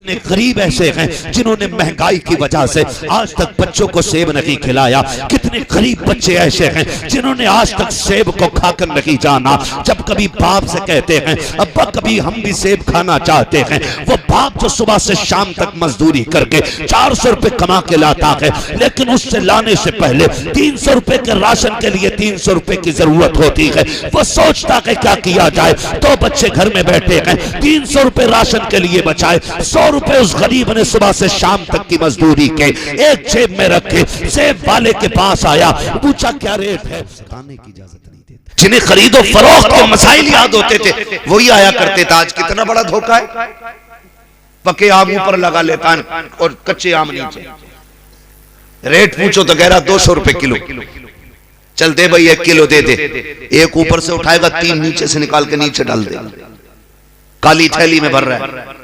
गरीब ऐसे हैं जिन्होंने महंगाई की वजह से आज तक बच्चों को सेब नहीं खिलाया। कितने गरीब बच्चे ऐसे हैं जिन्होंने आज तक सेब को खाकर नहीं जाना। जब कभी बाप से कहते हैं अब्बा कभी हम भी सेब खाना चाहते हैं, वो बाप जो सुबह से शाम तक मजदूरी करके 400 रुपए कमा के लाता है, लेकिन उससे लाने से पहले 300 रुपए के राशन के लिए 300 रुपए की जरूरत होती है। वो सोचता है क्या किया जाए, तो बच्चे घर में बैठे हैं, 300 रुपए राशन के लिए बचाए, 100 रुपए उस गरीब ने सुबह से शाम तक की मजदूरी के एक जेब में रखे, सेब वाले के पास आया, पूछा क्या रेट है, खाने की इजाजत नहीं देता। जिन्हें खरीदो फरोख्त के मसाइल याद होते थे वही आया करते थे। आज कितना बड़ा धोखा है, पके आम ऊपर लगा लेता है और कच्चे आम नीचे। रेट पूछो तो कह रहा 200 रुपए किलो। चल दे भाई 1 किलो दे दे, एक ऊपर से उठाएगा 3 नीचे से निकाल के नीचे डाल देगा, काली थैली में भर रहा है।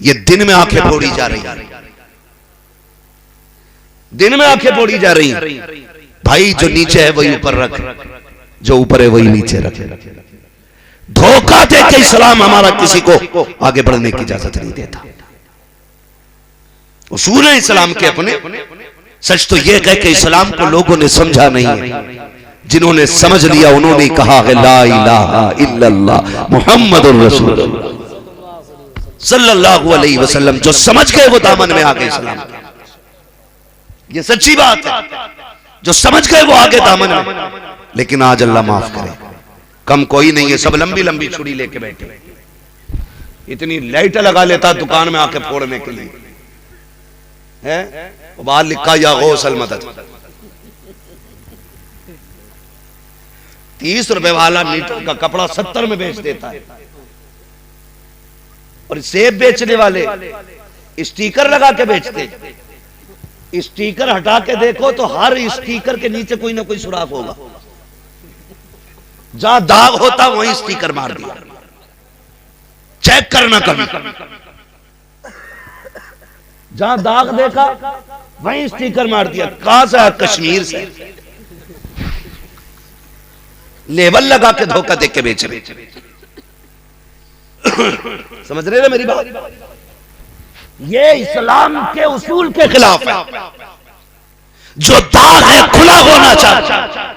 ये दिन में आंखें फोड़ी जा रही, दिन में आंखें फोड़ी जा रही। भाई जो नीचे है वही ऊपर रख, जो ऊपर है वही नीचे रख। धोखा दे के इस्लाम हमारा किसी को आगे बढ़ने की इजाजत नहीं देता। उसूल है इस्लाम के अपने। सच तो यह कह के इस्लाम को लोगों ने समझा नहीं है, जिन्होंने समझ लिया उन्होंने कहा है ला इलाहा इल्लल्लाह मुहम्मदुर रसूलुल्लाह सल्लल्लाहु अलैहि वसल्लम। जो समझ गए वो दामन में आ गए इस्लाम के। ये सच्ची बात है, जो समझ गए वो आगे दामन में। लेकिन आज अल्लाह माफ करे, कम कोई नहीं है, सब लंबी लंबी छुरी लेके बैठे। इतनी लाइट लगा लेता दुकान में आके फोड़ने के लिए है। बाहर लिखा या गौसल मदद। 30 रुपए वाला मीटर का कपड़ा 70 में बेच देता है। और सेब बेचने वाले स्टिकर लगा के बेचते। स्टिकर हटा के देखो तो हर स्टिकर के नीचे कोई ना कोई सुराख होगा। जहां दाग होता वहीं स्टिकर मार दिया। चेक करना कभी, जहां दाग देखा वहीं स्टिकर मार दिया। कहां से? कश्मीर से। लेबल लगा के धोखा दे के बेच रहे। समझ रहे ना मेरी बात? ये इस्लाम के उसूल के खिलाफ है। जो दाग है खुला होना चाहिए,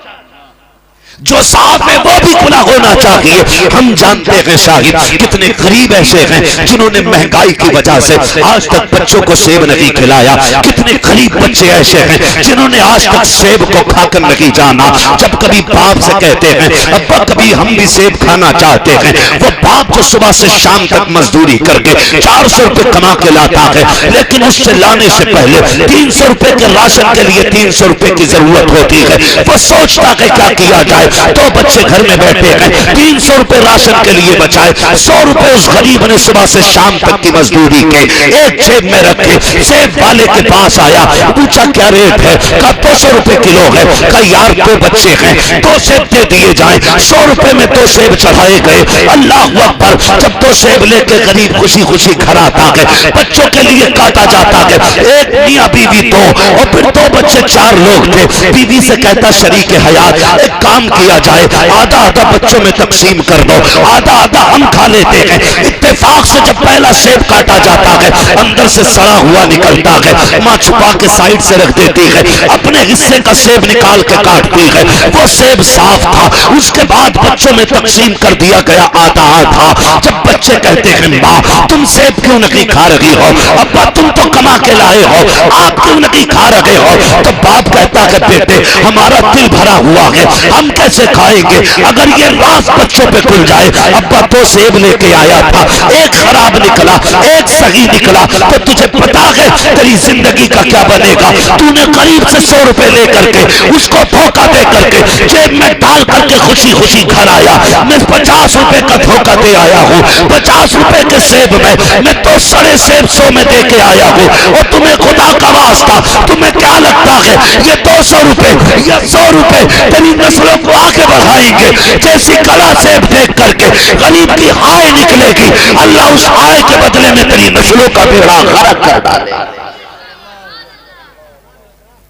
जो साफ है वो भी खुला होना चाहिए। हम जानते हैं शाहिद कितने गरीब ऐसे हैं जिन्होंने महंगाई की वजह से आज तक बच्चों को सेब नहीं खिलाया। कितने गरीब बच्चे ऐसे हैं जिन्होंने आज तक सेब को खाकर नहीं जाना। जब कभी बाप से कहते हैं अब्बा कभी हम भी सेब खाना चाहते हैं, वो बाप जो सुबह से शाम तक मजदूरी करके 400 रुपए कमा के लाता है, लेकिन उससे लाने से पहले 300 रुपए के राशन के लिए 300 रुपए की जरूरत होती है। वो सोचता है क्या किया जाए, तो बच्चे घर में बैठे हैं, 300 रुपए राशन के लिए बचाए, 100 रुपए उस गरीब ने सुबह से शाम तक की मजदूरी के एक जेब में रखे, सेब वाले के पास आया, पूछा क्या रेट है, कहा 200 रुपए किलो है। कहा यार 2 बच्चे हैं, 2 सेब दे दिए जाए। 100 रुपए में 2 सेब चढ़ाए गए। अल्लाह अकबर। जब 2 सेब लेके गरीब खुशी खुशी घर आता है, बच्चों के लिए काटा जाता है। एक मियां बीवी 2 और फिर 2 बच्चे 4 लोग थे। बीवी से कहता शरीक हयात एक काम किया जाए, आधा आधा बच्चों में तकसीम कर दो, आधा आधा हम खा लेते हैं। इत्तेफाक से जब पहला सेब काटा जाता है, अंदर से सड़ा हुआ निकलता है। माँ छुपा के साइड से रख देती है, अपने हिस्से का सेब निकाल के काटती है। वो सेब साफ था। उसके बाद बच्चों में तकसीम कर दिया गया आधा आधा। जब बच्चे कहते हैं माँ तुम सेब क्यों नहीं खा रही हो, अब्बा तुम तो कमा के लाए हो, आप क्यों नहीं खा रहे हो, तो बाप कहता है बेटे हमारा दिल भरा हुआ है, हम कैसे खाएंगे। अगर ये राज बच्चों पे खुल जाए, अब्बा 2 सेब लेके आया था, एक खराब निकला, एक सही निकला, तो तुझे पता है तेरी जिंदगी का क्या बनेगा। तूने करीब से 100 रुपए लेकर के उसको धोखा दे करके जेब में डाल करके खुशी खुशी घर आया। मैं 50 रुपए का धोखा दे आया हूँ। 50 रुपए के सेब में मैं तो 1.5 सेब 100 में दे के आया हूँ। और तुम्हें खुदा का वास्ता तुम्हें क्या लगता है ये 200 रुपए या 100 रुपए तेरी नस्लों को आगे बढ़ाएंगे? जैसी कला सेब देख करके गरीब की हाय निकलेगी, अल्लाह उस हाय के बदले में तेरी नस्लों का बेड़ा गर्क कर डाले।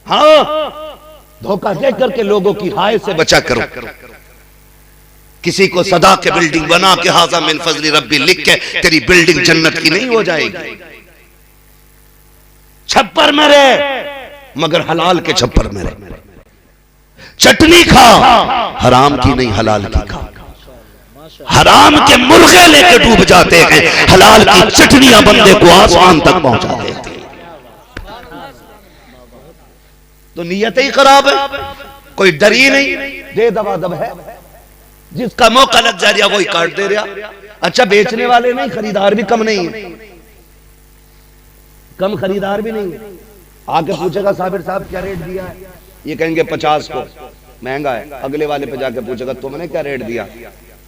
हाँ, धोखा दे करके लोगों की हाय से बचा करो। किसी को सदा के बिल्डिंग बना के हाजा मिन फजली रब्बी लिख के तेरी बिल्डिंग जन्नत की नहीं हो जाएगी। छप्पर में रहे मगर हलाल के छप्पर में रहे। चटनी खा हराम की नहीं हलाल की खा। हराम के मुर्गे लेके डूब जाते हैं, हलाल की चटनियां बंदे को आसमान तक पहुंचा देती हैं। तो नीयत ही खराब है, कोई डर ही नहीं, दे दबा दब है, जिसका मौका लग जा रहा वही काट दे रहा। अच्छा बेचने वाले नहीं, खरीदार भी कम नहीं है, कम खरीदार भी नहीं है। आके पूछेगा साबिर साहब क्या रेट दिया है, ये कहेंगे 50 को, महंगा है। अगले वाले पे जाके पूछेगा तुमने क्या रेट दिया,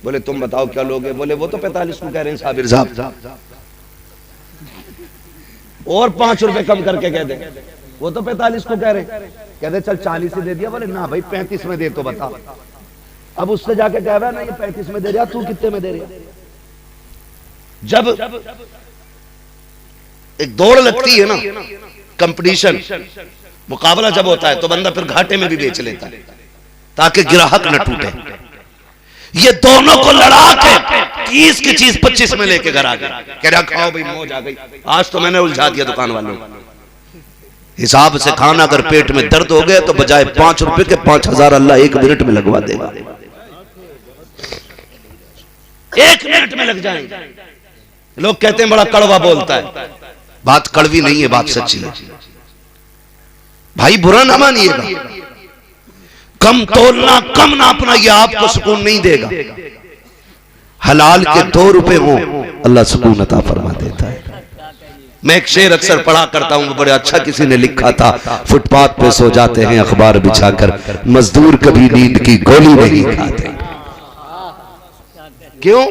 बोले तुम बताओ क्या लोगे, बोले वो तो 45 को कह रहे हैं साबिर साहब, और 5 रुपए कम करके कह दे, वो तो 45 को कह रहे, कहते चल 40 से दे दिया, बोले ना भाई 35 में दे तो बता। अब उससे जाके कह रहा है ना ये 35 में दे रहा, तू कितने में दे रहा। जब एक दौड़ लगती है ना, कंपटीशन, मुकाबला जब होता है तो बंदा फिर घाटे में भी बेच लेता है ताकि ग्राहक न टूटे। ये दोनों को लड़ा के 30 की चीज 25 में लेके घर आ गया, कह रहा खाओ भाई मौज आ गई। आज तो मैंने उलझा दिया दुकान वालों को, हिसाब से खाना, अगर पेट में दर्द हो गया तो बजाय 5 रुपए के 5000 अल्लाह 1 मिनट में लगवा देगा, 1 मिनट में लग जाएंगे। लोग कहते हैं बड़ा कड़वा बोलता है, बात कड़वी नहीं है, बात सच्ची है भाई, बुरा ना मानिएगा। कम तोलना, कम नापना ये आपको सुकून नहीं देगा। हलाल के 2 रुपए हो अल्लाह सुकून अता फरमा देता है। मैं एक शेर अक्सर पढ़ा करता हूं, बड़ा अच्छा किसी ने लिखा था, फुटपाथ पे सो जाते हैं अखबार बिछाकर, मजदूर कभी नींद की गोली नहीं खाते। क्यों?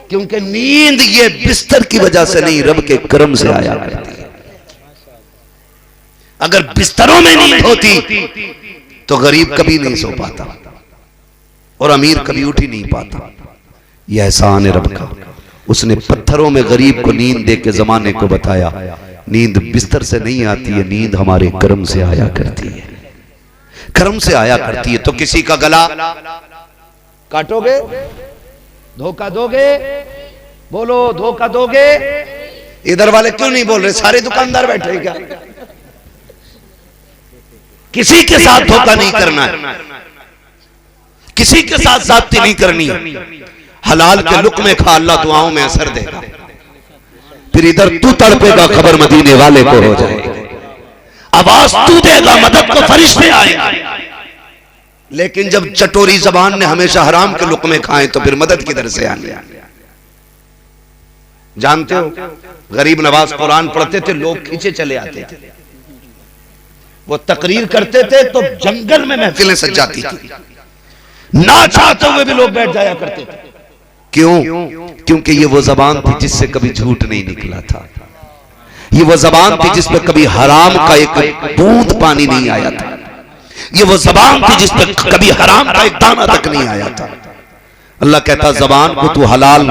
क्योंकि नींद ये बिस्तर की वजह से नहीं, रब के करम से आया करती है। अगर बिस्तरों में नींद होती तो गरीब कभी नहीं सो पाता और अमीर कभी उठ ही नहीं पाता। यह एहसान है रब का, उसने पत्थरों में गरीब को नींद दे के जमाने को बताया, नींद बिस्तर से नहीं आती है, नींद हमारे कर्म से आया करती है, कर्म से आया करती है। तो किसी का गला काटोगे, धोखा दोगे, बोलो धोखा दोगे। इधर वाले क्यों नहीं बोल रहे, सारे दुकानदार बैठे हैं क्या? किसी के साथ धोखा नहीं करना है, किसी के साथ जाती नहीं करनी है। हलाल के लुक्मे खा, अल्लाह दुआओं में असर देगा। फिर इधर तू तड़पेगा, खबर मदीने वाले को हो जाएगी, आवाज तू देगा, मदद को फरिश्ते आएंगे। लेकिन जब चटोरी जबान ने हमेशा हराम के लुक्मे खाए तो फिर मदद किधर से आने। जानते हो गरीब नवाज कुरान पढ़ते थे, लोग खींचे चले आते थे, वो तकरीर करते थे तो जंगल में महफिलें सज जाती थी, ना चाहते हुए भी लोग बैठ जाया करते थे। क्यों? क्योंकि ये वो जबान थी जिससे कभी झूठ नहीं निकला था, ये वो जबान थी जिस पे कभी हराम का एक बूंद पानी नहीं आया था, ये वो जबान थी जिस पे कभी हराम का एक दाना तक नहीं आया था। अल्लाह कहता जबान को तू हलाल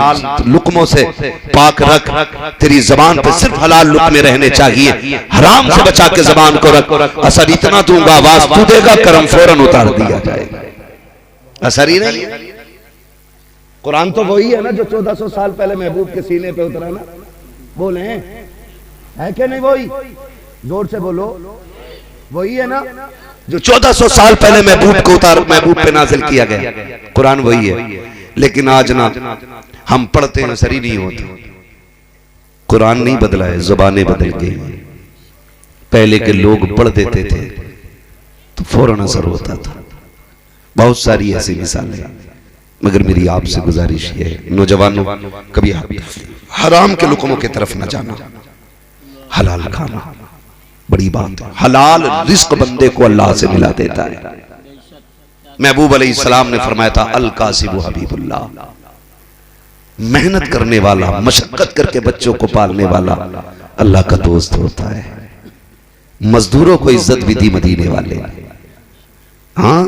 लुक्मों से पाक रख, तेरी जबान पे सिर्फ हलाल लुक्मे रहने चाहिए, हराम से बचा के जबान को रख। असर इतना दूंगा, आवाज तू देगा, कर्म फौरन उतार दिया जाएगा। असर ही नहीं। कुरान तो वही है ना जो 1400 साल पहले महबूब के सीने पे उतरा ना, बोले है कि नहीं? वही जोर से बोलो, वही है ना जो 1400 साल पहले महबूब को उतार, महबूब पे नाजिल किया गया। कुरान वही है, लेकिन आज ना हम पढ़ते हैं असर ही नहीं होता। कुरान नहीं बदला है, जुबानें बदल गई। पहले के लोग पढ़ देते थे तो फौरन असर होता था। बहुत सारी ऐसी मिसालें, मगर मेरी आपसे गुजारिश है नौजवानों, कभी हराम के लुक्मों की तरफ न जाना, हलाल खाना बड़ी बात है। हलाल रिस्क बंदे को अल्लाह से मिला देता है। महबूब अलैहिस्सलाम ने फरमाया था अल कासिबु हबीबुल्लाह, मेहनत करने वाला, मशक्कत करके बच्चों को पालने वाला अल्लाह का दोस्त होता है। मजदूरों को इज्जत भी दी मदीने वाले। हाँ,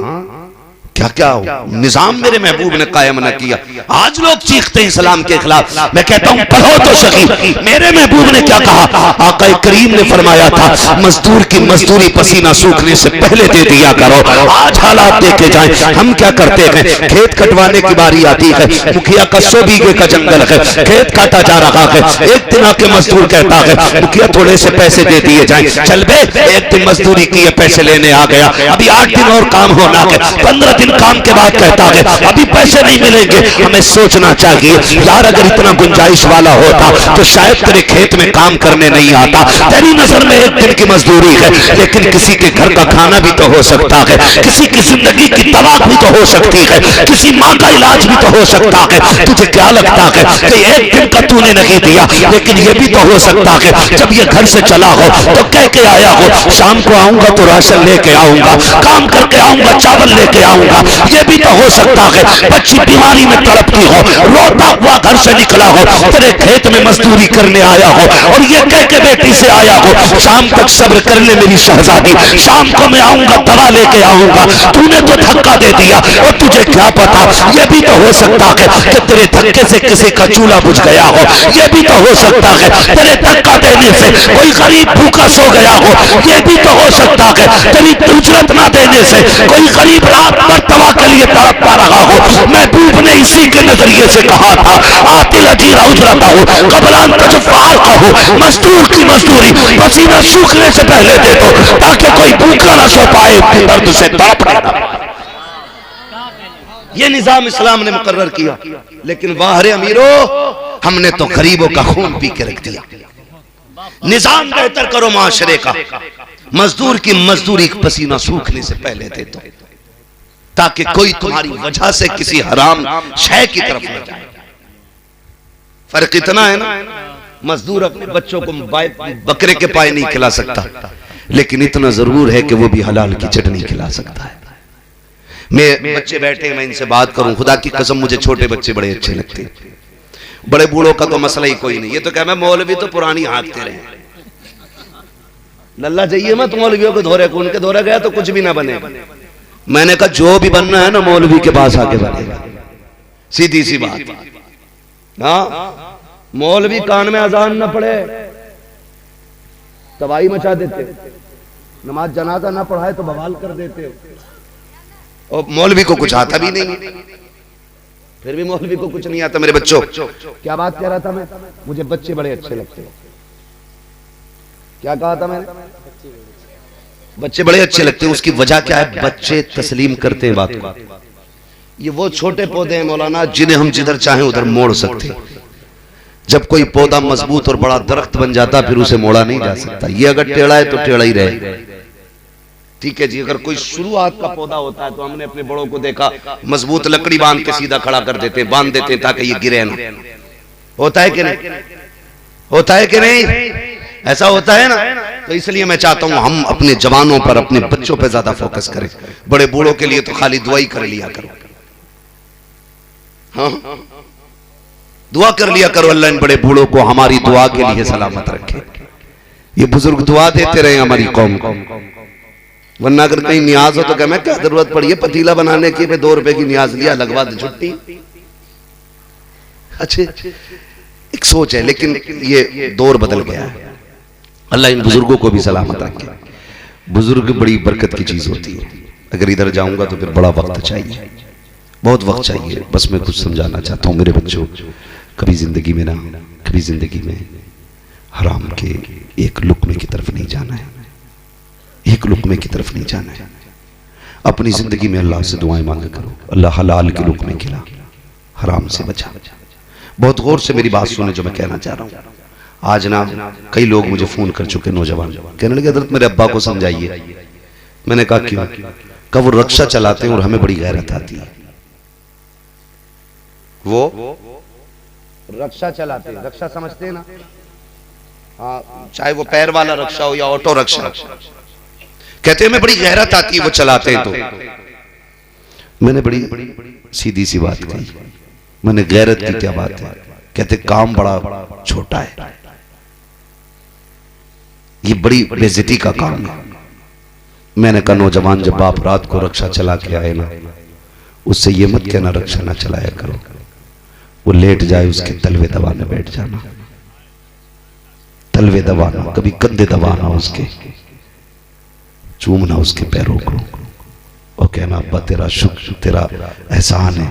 क्या क्या निजाम मेरे महबूब ने कायम न किया। आज लोग चीखते हैं इस्लाम के खिलाफ, मैं कहता हूं पढ़ो तो सही, मेरे महबूब ने क्या कहा। आका करीम ने फरमाया था मजदूर की मजदूरी पसीना सूखने से पहले दे दिया करो। आज हालात देखे जाएं, हम क्या करते हैं, खेत कटवाने की बारी आती है, मुखिया का 100 बीघे का जंगल है, खेत काटा जा रहा है, एक दिन आके मजदूर कहता है मुखिया थोड़े से पैसे दे दिए जाएं, चल बे एक दिन मजदूरी की पैसे लेने आ गया, अभी 8 दिन और काम होना है, 15 दिन काम के बाद कहता है अभी पैसे नहीं मिलेंगे। हमें सोचना चाहिए यार अगर इतना गुंजाइश वाला होता तो शायद तेरे खेत में काम करने नहीं आता। तेरी नजर में एक दिन की मजदूरी है, लेकिन किसी के घर का खाना भी तो हो सकता है, किसी की जिंदगी की तलाक भी तो हो सकती है, किसी माँ का इलाज भी तो हो सकता है। तुझे क्या लगता है कि एक दिन का तूने नहीं दिया, लेकिन ये भी तो हो सकता है जब ये घर से चला हो तो कह के आया हो शाम को आऊंगा तो राशन लेके आऊंगा, काम करके आऊंगा चावल लेके आऊंगा। ये भी तो हो सकता है बच्ची बीमारी में तड़पती हो, रोता हुआ घर से निकला हो, तेरे खेत में मजदूरी करने आया हो और ये कह के बेटी से आया हो शाम तक सब्र कर ले मेरी शहजादी, शाम को मैं आऊंगा दवा लेके आऊंगा। तूने तो धक्का दे दिया और तुझे क्या पता। ये भी तो हो सकता है कि तेरे धक्के से किसी का चूल्हा बुझ गया हो, ये भी तो हो सकता है तेरे धक्का देने से कोई गरीब भूखा सो गया हो, ये भी तो हो सकता है तेरी उजरत ना देने से कोई गरीब रात भर दवा के लिए तड़प पा रहा हो। महबूब ने इसी के नजरिए से कहा था आतिल अजीरा उजरता हो कबलान तजफार का हो, मजदूर की मजदूरी पसीना सूखने से पहले दे दो ताकि कोई भूखा ना सो पाए, दर्द से तड़प रहा। ये निजाम इस्लाम ने मुकर्रर किया, लेकिन वाहरे अमीरो हमने तो गरीबों का खून पी के रख दिया। निजाम बेहतर करो माशरे का, मजदूर की मजदूरी पसीना सूखने से पहले दे दो ताकि कोई तुम्हारी वजह से किसी हराम शय की तरफ न जाए। फर्क इतना है ना, मजदूर अपने बच्चों को बकरे के पाए नहीं खिला सकता, लेकिन इतना जरूर है कि वो भी हलाल की चटनी खिला सकता है। मैं बच्चे बैठे मैं इनसे बात करूं, खुदा की कसम मुझे छोटे बच्चे बड़े अच्छे लगते हैं, बड़े बूढ़ों का तो मसला ही कोई नहीं। ये तो क्या मैं मौलवी तो पुरानी हाँकते रहे, लल्ला चाहिए मत मौलवियों को धोरे को, उनके धोरे गया तो कुछ भी ना बने। मैंने कहा जो भी बनना है ना मौलवी के पास आके बनेगा, सीधी सी बात। हाँ मौलवी कान में अजान ना पड़े तबाही मचा देते, नमाज जनाजा ना पढ़ाए तो बवाल कर देते, और मौलवी को कुछ आता भी नहीं, फिर भी मौलवी को कुछ नहीं आता। मेरे बच्चों क्या बात कह रहा था मैं, मुझे बच्चे बड़े अच्छे लगते हैं। क्या कहा था मैंने, बच्चे बड़े अच्छे लगते हैं। उसकी वजह क्या है, बच्चे तस्लीम करते हैं बात को। ये वो छोटे पौधे हैं मौलाना जिन्हें हम जिधर चाहें उधर मोड़ सकते हैं। जब कोई पौधा मजबूत और बड़ा दरख्त बन जाता फिर उसे मोड़ा नहीं जा सकता। ये अगर टेढ़ा है तो टेढ़ा ही रहे, ठीक है जी। अगर कोई शुरुआत का पौधा होता है तो हमने अपने बड़ों को देखा मजबूत लकड़ी बांध के सीधा खड़ा कर देते हैं, बांध देते हैं ताकि ये गिरे ना। होता है कि नहीं, होता है कि नहीं, ऐसा होता है ना। तो इसलिए मैं चाहता हूं हम अपने जवानों पर, अपने बच्चों पर ज्यादा फोकस करें। बड़े बूढ़ों के लिए तो खाली दुआ ही कर लिया करो, हाँ दुआ कर लिया करो, अल्लाह इन बड़े बूढ़ों को हमारी दुआ के लिए सलामत रखे। ये बुजुर्ग दुआ देते रहे हमारी कौम को, वरना अगर कहीं न्याज हो तो क्या मैं क्या जरूरत पड़ी है पतीला बनाने की, मैं 2 रुपए की न्याज लिया लगवा दे छुट्टी। अच्छे एक सोच है, लेकिन ये दौर बदल गया है। अल्लाह इन बुजुर्गों को भी सलामत रखे। बुजुर्ग बड़ी बरकत की चीज होती है। अगर इधर जाऊंगा तो फिर बड़ा वक्त चाहिए, बहुत वक्त चाहिए। बस मैं कुछ समझाना चाहता हूँ मेरे बच्चों, कभी जिंदगी में ना, कभी जिंदगी में हराम के एक लुक्मे की तरफ नहीं जाना है, एक लुक्मे की तरफ नहीं जाना है। अपनी जिंदगी में अल्लाह से दुआएं मांगा करो, अल्लाह हलाल के लुक्मे खिला, हराम से बचा। बहुत गौर से मेरी बात सुने जो मैं कहना चाह रहा हूँ। आज ना कई लोग मुझे फोन कर चुके, नौजवान कहने लगे हज़रत मेरे अब्बा को समझाइए। मैंने कहा क्यों? कहा वो रक्षा चलाते हैं और हमें बड़ी गैरत आती है। वो रक्षा चलाते हैं, रक्षा समझते हैं ना, हाँ, चाहे वो पैर वाला रक्षा हो या ऑटो रक्षा, कहते हैं हमें बड़ी गैरत आती है वो चलाते हैं। तो मैंने बड़ी सीधी सी बात कही, मैंने गैरत की क्या बात है? कहते काम बड़ा छोटा है, ये बड़ी बेइज्जती का काम है। मैंने कहा नौजवान जब बाप रात को रक्षा चला के आए ना उससे ये मत कहना रक्षा ना चलाया करो, वो लेट जाए उसके तलवे दबाने बैठ जाना, तलवे दबाना, कभी कंधे दबाना, उसके चूमना उसके पैरों को और कहना अब्बा तेरा शुक्र, तेरा एहसान है,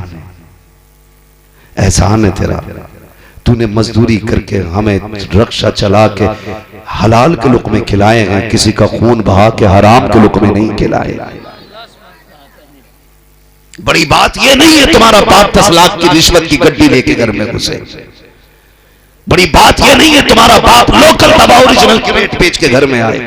एहसान है तेरा, तूने मजदूरी करके हमें रक्षा चला के हलाल के लुक़मे खिलाए हैं, किसी का खून बहा के हराम के लुक़मे नहीं खिलाए। बड़ी बात यह नहीं है तुम्हारा बाप 10 लाख की रिश्वत की गड्डी लेके घर में घुसे, बड़ी बात यह नहीं है तुम्हारा बाप लोकल दवा ओरिजिनल के रेट बेच के घर में आए,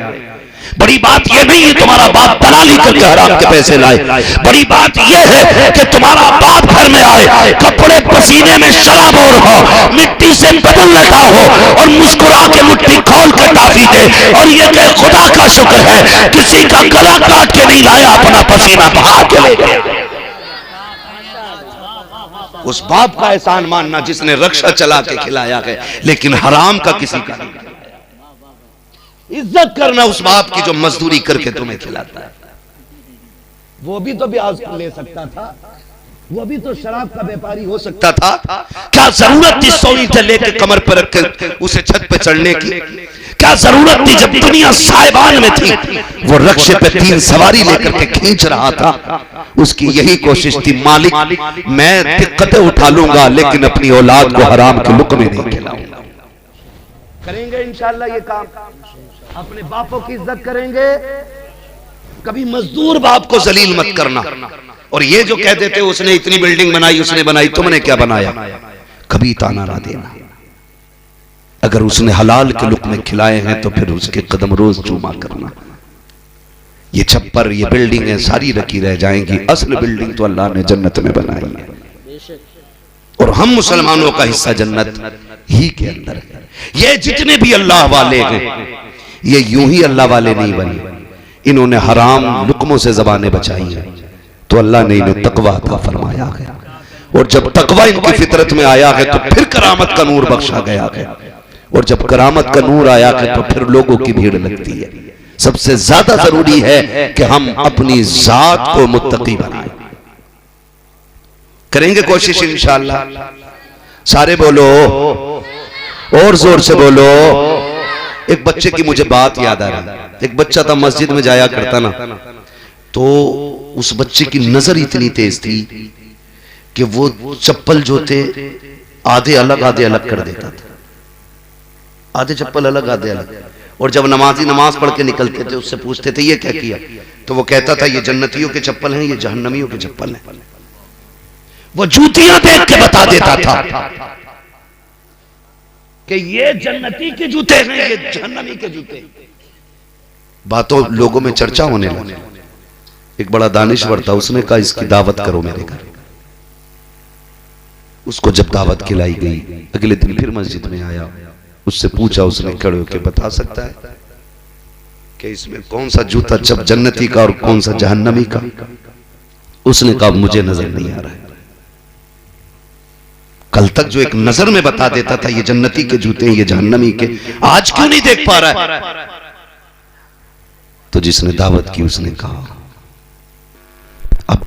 बड़ी बात यह नहीं है तुम्हारा बाप दलाली करके हराम के पैसे लाए, बड़ी बात यह है कि तुम्हारा बाप घर में आए, कपड़े पसीने में शराब हो, मिट्टी से बदल लगा हो और मुस्कुरा के मुट्ठी खोल के टाफी दे और ये कि खुदा का शुक्र है किसी का गला काट के नहीं लाया, अपना पसीना बहा के ले गया। उस बाप का एहसान मानना जिसने रक्षा चला के खिलाया है, लेकिन हराम का किसी का नहीं। इज्जत करना उस बाप की जो मजदूरी करके तुम्हें खिलाता है। वो भी तो ब्याज ले सकता था, वो भी तो शराब का व्यापारी हो सकता था। क्या जरूरत थी सोनी से लेकर कमर पर रखकर उसे छत पे चढ़ने की? क्या जरूरत थी जब दुनिया साहिबान में थी, वो रक्षे पे 3 सवारी लेकर के खींच रहा था, उसकी यही कोशिश थी मालिक मैं दिक्कतें उठा लूंगा लेकिन अपनी औलाद को हराम के लुक़मे नहीं खिलाऊंगा। करेंगे इंशाअल्लाह ये काम, अपने बापों की इज्जत करेंगे, कभी मजदूर बाप को जलील मत करना। और ये जो कह देते उसने इतनी बिल्डिंग बनाई, उसने बनाई, तुमने क्या बनाया, कभी ताना ना देना। अगर उसने हलाल के लुक़मे खिलाए हैं तो फिर उसके कदम रोज चूमा करना। ये छप्पर, ये बिल्डिंगें सारी रखी रह जाएंगी, असल बिल्डिंग तो अल्लाह ने जन्नत में बनाई है और हम मुसलमानों का हिस्सा जन्नत ही के अंदर है। ये जितने भी अल्लाह वाले हैं ये यूं ही अल्लाह वाले नहीं बने, इन्होंने हराम लुक़मों से ज़बानें बचाई हैं तो अल्लाह ने इन्हें तकवा अता फरमाया है। और जब तकवा इनकी फितरत में आया है तो फिर करामत का नूर बख्शा गया है, और जब करामत का नूर आया है तो फिर लोगों की भीड़ लगती है। सबसे ज्यादा जरूरी है कि हम अपनी जात को मुत्तकी बनाएं। करेंगे कोशिश इंशाअल्लाह। सारे बोलो और जोर से बोलो। एक बच्चे की मुझे बात याद आ रही। एक बच्चा था, मस्जिद में जाया करता ना, तो उस बच्चे की नजर इतनी तेज थी कि वो चप्पल जो थे आधे अलग कर देता था, आधे चप्पल अलग आधे अलग। और जब नमाजी नमाज पढ़ के निकलते थे उससे पूछते थे ये क्या किया, तो वो कहता था ये जन्नतियों के चप्पल हैं, ये जहन्नमियों के चप्पल हैं। वो जूतियां देख के बता देता था कि ये जन्नती के जूते हैं, ये जहन्नमी के जूते। बातों लोगों में चर्चा होने लगी। एक बड़ा दानिश्वर था, उसने कहा इसकी दावत करो मेरे घर। उसको जब दावत खिलाई गई, अगले दिन फिर मस्जिद में आया, उससे पूछा, उसने खड़े होकर बता सकता है कि इसमें कौन सा जूता जब जन्नती का और कौन सा जहन्नमी का? उसने कहा मुझे नजर नहीं आ रहा है। कल तक जो एक नजर में बता देता था ये जन्नती के जूते हैं, ये जहन्नमी के, आज क्यों नहीं देख पा रहा है? तो जिसने दावत की उसने कहा अब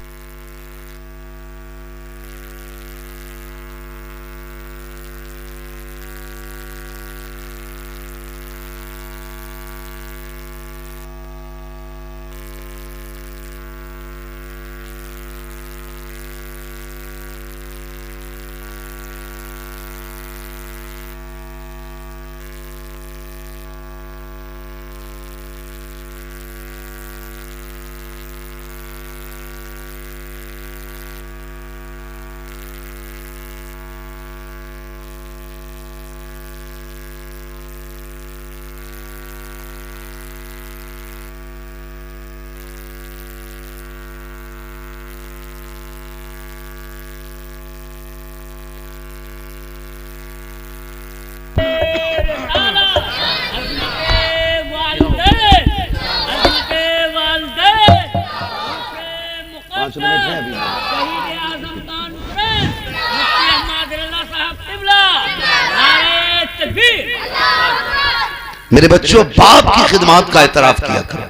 मेरे बच्चों बाप की खिदमत का एतराफ किया करो।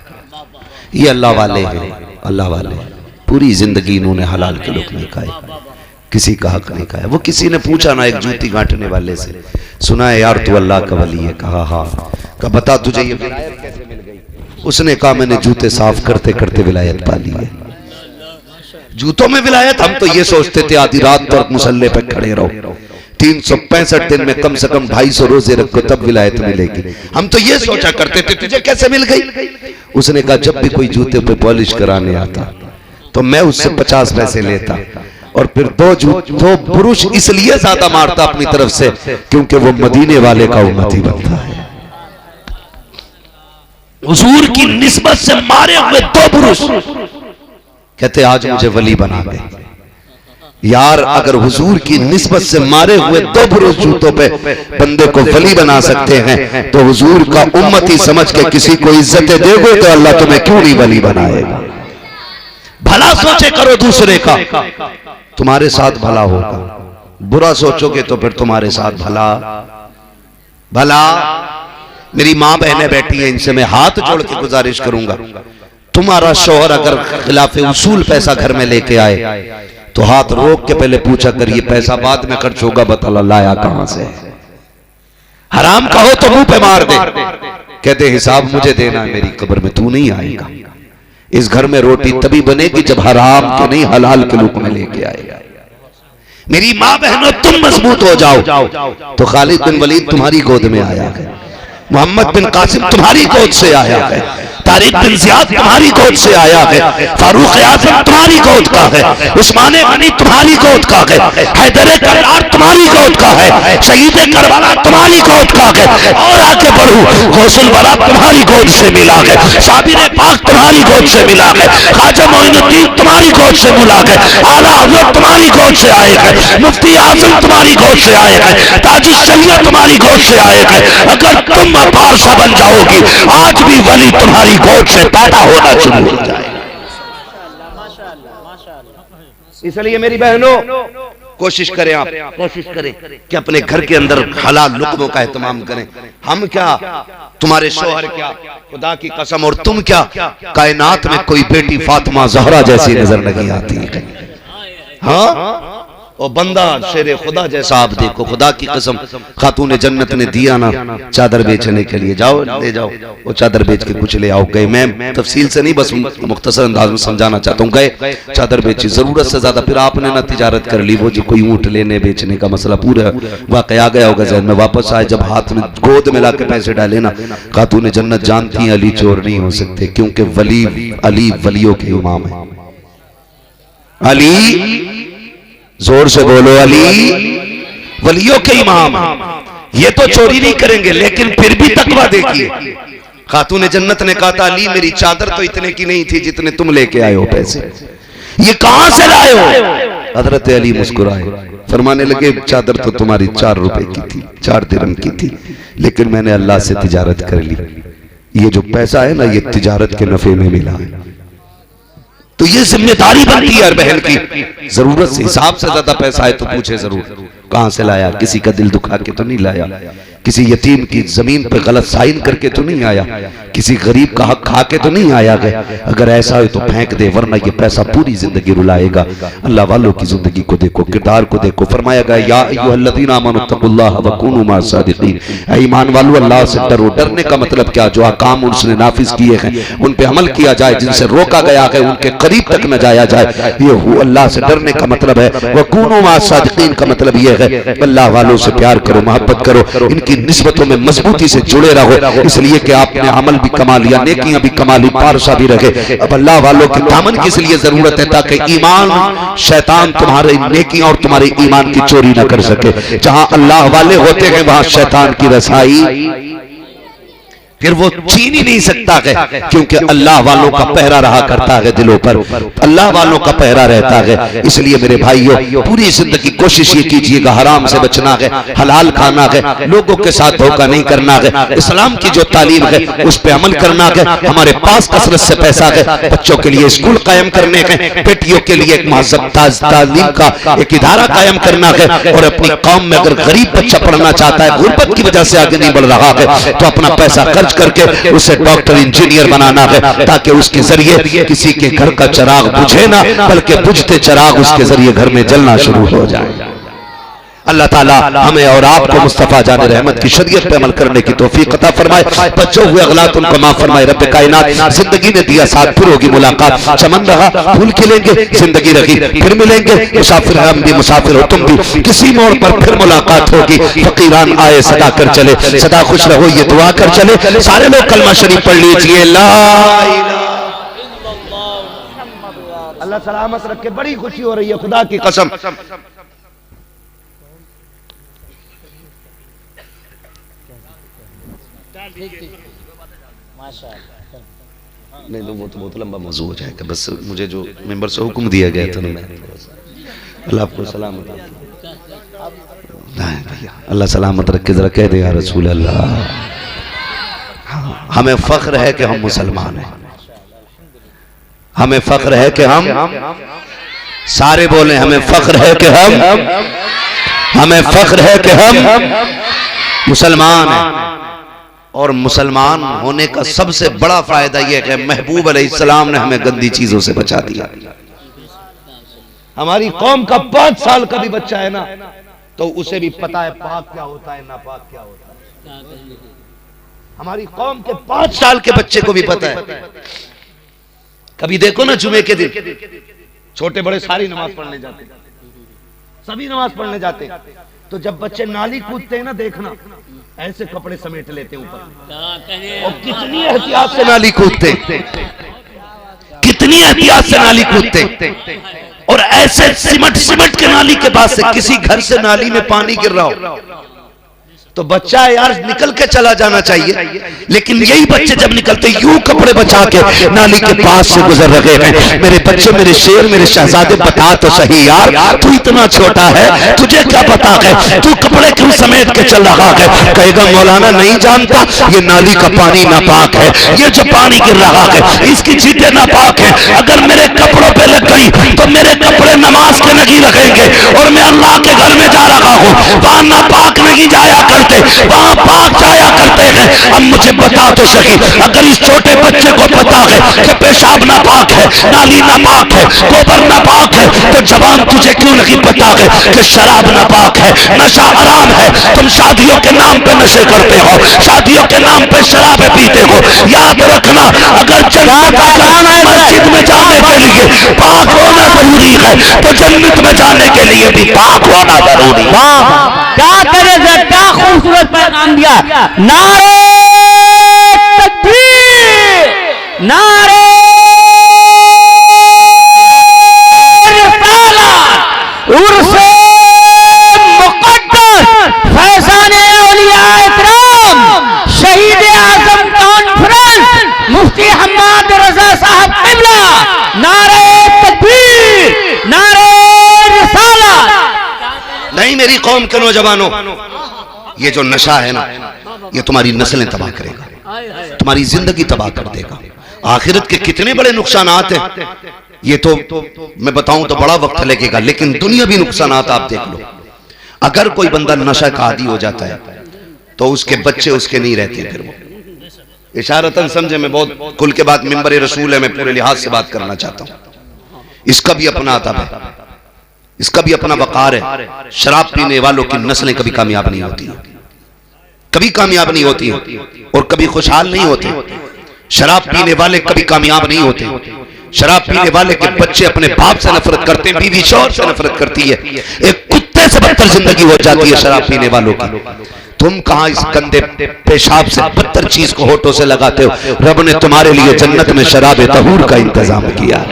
ये अल्लाह वाले हैं, अल्लाह वाले। पूरी जिंदगी इन्होंने हलाल के लुक़्मे खाए, किसी का हक नहीं खाया। वो किसी ने पूछा ना एक जूती गांठने वाले से, सुना है यार तू अल्लाह का वली है? कहा हाँ। कहा बता तुझे ये विलायत कैसे मिल गई? उसने कहा मैंने जूते साफ करते करते विलायत पा ली है। जूतों में विलायत? हम तो ये सोचते थे आधी रात तक मुसल्ले पे खड़े रहो, 365 दिन में कम से कम 250 रोजे रखो तब विलायत मिलेगी। हम तो ये सोचा करते थे, तुझे कैसे मिल गई? उसने कहा जब भी कोई जूते पे पॉलिश कराने आता तो मैं उससे 50 पैसे लेता और फिर दो पुरुष इसलिए ज्यादा मारता अपनी तरफ से क्योंकि वो मदीने वाले का उम्मती बनता है। हुजूर की निस्बत से मारे हुए 2 पुरुष कहते आज मुझे वली बना गए। यार अगर हुजूर की निस्बत से मारे हुए 2 पुरुष जूतों पे बंदे को वली बना सकते हैं तो हुजूर का उम्मती समझ के किसी को इज्जतें दोगे तो अल्लाह तुम्हें क्यों नहीं वली बनाएगा? भला सोचे करो दूसरे का, तुम्हारे साथ भला होगा। बुरा सोचोगे तो फिर तुम्हारे साथ भला। मेरी मां बहनें बैठी हैं, इनसे मैं हाथ जोड़ के गुजारिश करूंगा, तुम्हारा शौहर अगर खिलाफे उसूल पैसा घर में लेके आए तो हाथ रोक के पहले पूछा कर ये पैसा बाद में खर्च होगा, बता लाया कहां से? हराम कहो तो मुंह पे मार दे, कहते हिसाब मुझे देना है, मेरी कब्र में तू नहीं आएगा। इस घर में रोटी तभी बनेगी जब हराम के नहीं हलाल के लुक़्मे लेके आएगा। मेरी मां बहनों तुम मजबूत हो जाओ तो खालिद बिन वलीद तुम्हारी गोद में आया है, मोहम्मद बिन कासिम तुम्हारी गोद से आया है, तारिक बिन ज़ियाद तुम्हारी गोद से आया है, फारूक आज़म तुम्हारी गोद का है, उस्मान गनी तुम्हारी गोद का है, हैदर कररार तुम्हारी गोद का है, शहीद करबला तुम्हारी गोद का है। और आगे बढ़ू, गौसुल वरा तुम्हारी गोद से मिला है, साबिर पाक तुम्हारी गोद से मिला है, ख्वाजा मोइनुद्दीन तुम्हारी गोद से मिला है, आला हज़रत तुम्हारी गोद से आए हैं, मुफ्ती आज़म तुम्हारी गोद से आए हैं, ताजुश शरियत तुम्हारी गोद से आए हैं। अगर तुम पारसा बन जाओगी आज भी वली तुम्हारी गोद से पैदा होना शुरू हो जाएगा। इसलिए मेरी बहनों कोशिश करें, आप कोशिश करें कि अपने घर के अंदर हलाल लुक़्मों का एहतमाम करें। हम क्या, तुम्हारे शौहर क्या, खुदा की कसम, और तुम क्या, कायनात में कोई बेटी फातिमा ज़हरा जैसी नजर नहीं आती है। हाँ और बंदा शेरे खुदा जैसा आप देखो, खुदा की कसम, खातून जन्नत ने दिया ना चादर बेचने के लिए, जाओ ले जाओ, वो चादर बेच के कुछ ले आओ। गए, मैं तफसील से नहीं बस मुख्तसर अंदाज में समझाना चाहता हूँ। गए, चादर बेची, जरूरत से ज्यादा, फिर आपने ना तिजारत कर ली, वो जो कोई ऊँट लेने बेचने का मसला पूरा वाकया आ गया होगा जहन में। वापस आए, जब हाथ में गोद में ला के पैसे डाले ना, खातून जन्नत जानती है अली चोर नहीं हो सकते, क्योंकि वली अली वलियों के इमाम है। अली, जोर से बोलो, अली वलियों के इमाम। ये तो चोरी नहीं करेंगे लेकिन फिर भी तकवा देखिए। खातून जन्नत ने कहा था अली मेरी चादर तो इतने की नहीं थी जितने तुम लेके आए हो पैसे, ये कहां से लाए हो? हजरत अली मुस्कुराए, फरमाने लगे चादर तो तुम्हारी 4 रुपए की थी, 4 दिरहम की थी, लेकिन मैंने अल्लाह से तिजारत कर ली, ये जो पैसा है ना ये तिजारत के नफे में मिला है। तो ये जिम्मेदारी बनती है हर बहन की, जरूरत से हिसाब से ज्यादा पैसा है तो पूछे जरूर कहां से लाया, किसी का दिल दुखा के तो नहीं लाया, किसी यतीम की जमीन पे गलत साइन करके तो नहीं आया, किसी गरीब का हक खा के तो नहीं आया गया। अगर ऐसा हो तो फेंक दे, वरना ये पैसा पूरी जिंदगी रुलाएगा। अल्लाह वालों की जिंदगी को देखो, किरदार को देखो। फरमाया गया या अय्युहल्लज़ीना आमनुत्तकुल्लाह व कूनू माअस सादिकीन, ऐ ईमान वालों अल्लाह से डरो। डरने का मतलब क्या? जो अहकाम उसने नाफिज किए हैं उन पे अमल किया जाए, जिनसे रोका गया है उनके करीब तक न जाया जाए, ये अल्लाह से डरने का मतलब है। व कूनू माअस सादिकीन का मतलब ये है अल्लाह वालों से प्यार करो, मोहब्बत करो, इनकी निस्बतों में मजबूती से जुड़े रहो, इसलिए कि आपने अमल भी कमा लिया, नेकियां भी कमा ली, पारसा भी रखे। अब अल्लाह वालों के दामन किस लिए जरूरत है? ताकि ईमान, शैतान तुम्हारे नेकियां और तुम्हारे ईमान की चोरी न कर सके। जहां अल्लाह वाले होते हैं वहां शैतान की रसाई फिर वो छीन ही नहीं सकता है, क्योंकि अल्लाह वालों का पहरा रहा करता है दिलों पर, अल्लाह वालों का पहरा रहता है। इसलिए मेरे भाइयों पूरी जिंदगी कोशिश ये कीजिएगा हराम से बचना है, हलाल खाना है, लोगों के साथ धोखा नहीं करना है, इस्लाम की जो तालीम है उस पर अमल करना है। हमारे पास कसरत से पैसा है, बच्चों के लिए स्कूल कायम करने के, बेटियों के लिए एक महज़ब तालीम का एक इदारा कायम करना है। और अपनी कौम में अगर गरीब बच्चा पढ़ना चाहता है, गुर्बत की वजह से आगे नहीं बढ़ रहा है, तो अपना पैसा खर्च खर्च करके उसे डॉक्टर इंजीनियर बनाना है, ताकि उसके जरिए किसी के घर का चिराग बुझे ना, बल्कि बुझते चिराग उसके जरिए घर में जलना शुरू हो जाए। अल्लाह ताला हमें और आपको मुस्तफा जान रहमत की शरीयत पे अमल करने की तौफीक अता फरमाए। बच्चों हुए अगलात उनको माफ फरमाए। रब कायनात जिंदगी ने दिया साथ, फिर होगी मुलाकात, चमन रहा फूल खिलेंगे, जिंदगी रही फिर मिलेंगे, मुसाफिर हम भी मुसाफिर हो तुम भी, किसी मोड़ पर फिर मुलाकात होगी। फकीरान आए सदा कर चले, सदा खुश रहो ये दुआ कर चले। सारे लोग कलमा शरीफ पढ़ लीजिए। अल्लाह सलामत रखे। बड़ी खुशी हो रही है खुदा की कसम। नहीं तो वो तो बहुत लंबा मौजू हो जाएगा, बस मुझे जो मेंबर से हुक्म दिया गया था ना, अल्लाह आपको सलामत भैया, अल्लाह सलामत रखे। जरा कह दे या रसूल अल्लाह। हमें फख्र है कि हम मुसलमान हैं, हमें फख्र है कि हम सारे बोले, हमें फख्र है कि हमें फख्र है कि हम मुसलमान हैं। और मुसलमान होने का सबसे बड़ा फायदा यह है कि महबूब अलैहिस्सलाम ने हमें गंदी चीजों से बचा दिया। हमारी कौम का 5 साल का भी बच्चा है ना, तो उसे भी पता है पाक क्या होता है, नापाक क्या होता है। हमारी कौम के 5 साल के बच्चे को भी पता है। कभी देखो ना जुमे के दिन छोटे बड़े सारी नमाज पढ़ने जाते, सभी नमाज पढ़ने जाते, तो जब बच्चे नाली कूदते हैं ना, देखना ऐसे कपड़े समेट लेते हैं ऊपर, और कितनी एहतियात से नाली कूदते, कितनी एहतियात से नाली कूदते, और ऐसे सिमट के नाली के पास से किसी घर से नाली में पानी गिर रहा हो तो बच्चा यार निकल के चला जाना चाहिए, लेकिन यही बच्चे जब निकलते यूं कपड़े बचा के नाली के पास से गुजर रहे हैं। मेरे बच्चे, मेरे शेर, मेरे शहजादे, बता तो सही यार, तू इतना छोटा है, तुझे क्या पता है, तू कपड़े क्यों समेट के चल रहा है? कहेगा मौलाना नहीं जानता, ये नाली का पानी नापाक है, ये जो पानी गिर रहा है इसकी चीजें नापाक है। अगर मेरे कपड़ों पे लग गई तो मेरे कपड़े नमाज के नहीं लगेंगे, और मैं अल्लाह के घर में जा रहा हूँ, वहां नापाक नहीं जाया करते, वहां पाक जाया करते हैं। अब मुझे बता तो सही, अगर इस छोटे बच्चे को पता है कि पेशाब नापाक है, नाली नापाक है, गोबर नापाक है, तो जवान तुझे क्यों नहीं पता है कि शराब नापाक है, नशा हराम है? तुम शादियों के नाम पे नशे करते हो, शादियों के नाम पे शराब पीते हो। याद रखना, अगर मस्जिद में जाने के लिए पाक होना जरूरी है, तो जन्नत में जाने के लिए भी पाक होना जरूरी है। क्या करे, क्या खूबसूरत पैगाम दिया। नारे तकबीर, नारे रिसालत, उर्से मुक़द्दस, फैज़ाने औलिया इकराम, शहीद आज़म कॉन्फ्रेंस, मुफ्ती हम्माद रज़ा साहब क़िबला, नारे तकबीर, नारे रिसालत। नहीं मेरी कौम के नौजवानों, ये जो नशा है ना, ये तुम्हारी नस्लें तबाह करेगा, तुम्हारी जिंदगी तबाह कर देगा। आखिरत के कितने बड़े नुकसानात हैं, ये तो मैं बताऊं तो बड़ा वक्त लगेगा, लेकिन दुनियावी नुकसानात आप देख लो। अगर कोई बंदा नशा का आदी हो जाता है तो उसके बच्चे उसके नहीं रहते, फिर वो इशारतन समझे। मैं बहुत खुल के बात, मिंबर रसूल है, मैं पूरे लिहाज से बात करना चाहता हूं। इसका भी अपना अदब है, इसका भी अपना वकार है। शराब पीने वालों की नस्लें कभी कामयाब नहीं होती, कभी कामयाब नहीं होती और कभी खुशहाल नहीं होते। शराब पीने वाले कभी कामयाब नहीं होते। शराब पीने वाले के बच्चे अपने बाप से नफरत करते हैं, बीवी शौहर से नफरत करती है, एक कुत्ते से बदतर जिंदगी हो जाती है शराब पीने वालों की। तुम कहां इस गंदे पेशाब से बदतर चीज को होठों से लगाते हो? रब ने तुम्हारे लिए जन्नत में शराब तहूर का इंतजाम किया,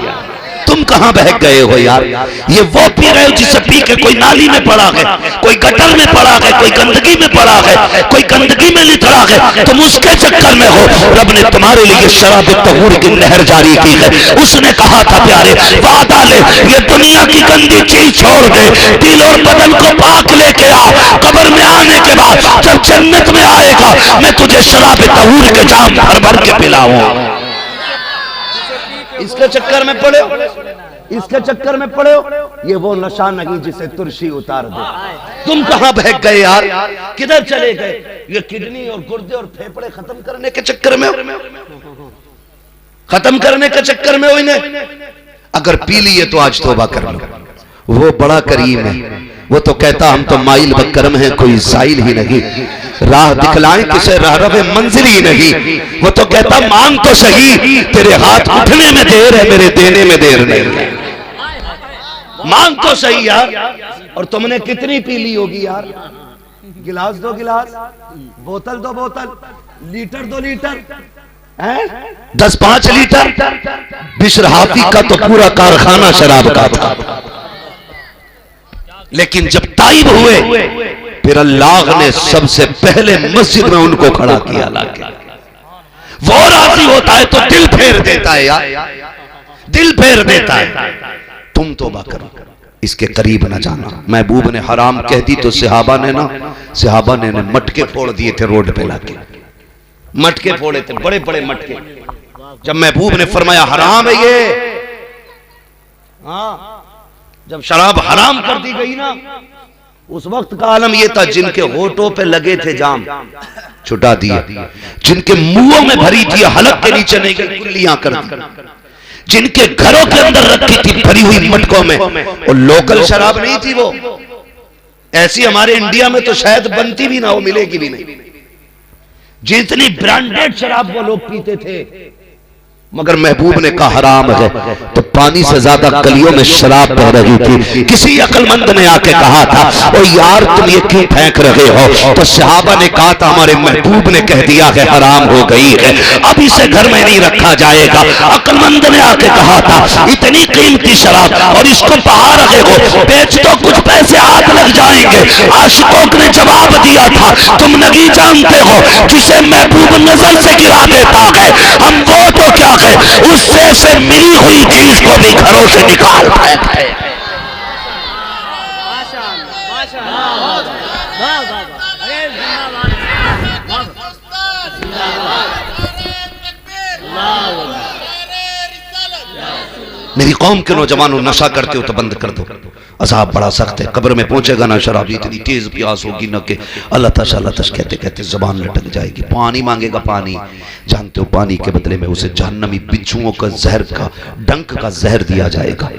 तुम कहां बहक गए हो यार? ये वो पी रहे हो जिसे पी के कोई नाली में पड़ा है, कोई गटर में पड़ा है, कोई गंदगी में पड़ा है, कोई गंदगी में लिथड़ा है, तुम उसके चक्कर में हो। रब ने तुम्हारे लिए शराब तहूर की नहर जारी की है। उसने कहा था प्यारे, वादा ले, ये दुनिया की गंदी चीज छोड़ दे, दिल और बदन को पाक लेके आ। कब्र में आने के बाद जब जन्नत में आएगा, मैं तुझे शराब तहूर के जाम भर भर के पिलाऊंगा। इसके चक्कर में पड़े इसके चक्कर में पड़े हो। ये वो नशा नहीं जिसे तुरशी उतार दे। तुम कहां बहक गए यार, किधर चले गए? ये किडनी और गुर्दे और फेफड़े खत्म करने के चक्कर में, खत्म करने के चक्कर में हो इन्हें। अगर पी लिए तो आज तौबा कर लो। वो बड़ा करीम है, वो तो कहता हम तो माइल बकरम है, कोई साइल ही नहीं, राह दिखलाएं किसे राह रवे मंजिल ही नहीं। वो तो कहता मांग तो सही, तेरे हाथ उठने में देर है, मेरे देने में देर नहीं। मांग तो सही यार। और तुमने कितनी पी ली होगी यार? गिलास दो गिलास, बोतल दो बोतल, लीटर दो लीटर, 10-5 लीटर। बिशर हाफी का तो पूरा कारखाना शराब का था। लेकिन जब ताइब हुए फिर अल्लाह ने सबसे पहले मस्जिद में उनको खड़ा किया लाके। वो राजी होता है तो दिल फेर देता है यार, दिल फेर देता है। तुम तौबा करो, इसके करीब न जाना। महबूब ने हराम कह दी तो सहाबा ने मटके फोड़ दिए थे रोड पे लाके, मटके फोड़े थे, बड़े बड़े मटके। जब महबूब ने फरमाया हराम है ये, हाँ, जब शराब हराम कर दी गई ना, उस वक्त का आलम यह था जिनके होठों पे लगे थे जाम छुटा दिए, जिनके मुंहों में भरी थी हलक के नीचे नहीं गई कुल्लियां कर दी, जिनके घरों के अंदर रखी थी भरी हुई मटकों में। और लोकल शराब नहीं थी वो, ऐसी हमारे इंडिया में तो शायद बनती भी ना हो, मिलेगी भी नहीं। जितनी ब्रांडेड शराब वो लोग पीते थे, मगर महबूब ने कहा हराम है। तो पानी से ज्यादा गलियों में शराब बह रही थी। किसी अक्लमंद ने आके कहा था ओ यार तुम ये क्यों फेंक रहे हो? तो सहाबा ने कहा था हमारे महबूब ने कह दिया है हराम हो गई है, अब इसे घर में नहीं रखा जाएगा। अक्लमंद ने आके कहा था इतनी कीमती शराब और इसको बहा रहे हो, बेच तो कुछ पैसे हाथ लग जाएंगे। आशिकों ने जवाब दिया था तुम नहीं जानते हो जिसे महबूब नजर से गिरा देता है, हम वो तो क्या है उससे से मिली हुई चीज को भी घरों से निकाल पाए। मेरी कौम के नौजवानों नशा करते हो तो बंद कर दो, अज़ाब बड़ा सख्त है। कब्र में पहुंचेगा ना शराबी, इतनी तेज प्यास होगी ना कि अल्लाह तश कहते कहते जबान लटक जाएगी। पानी मांगेगा, पानी जानते हो पानी के बदले में उसे जहन्नमी बिच्छुओं का जहर का डंक का जहर दिया जाएगा।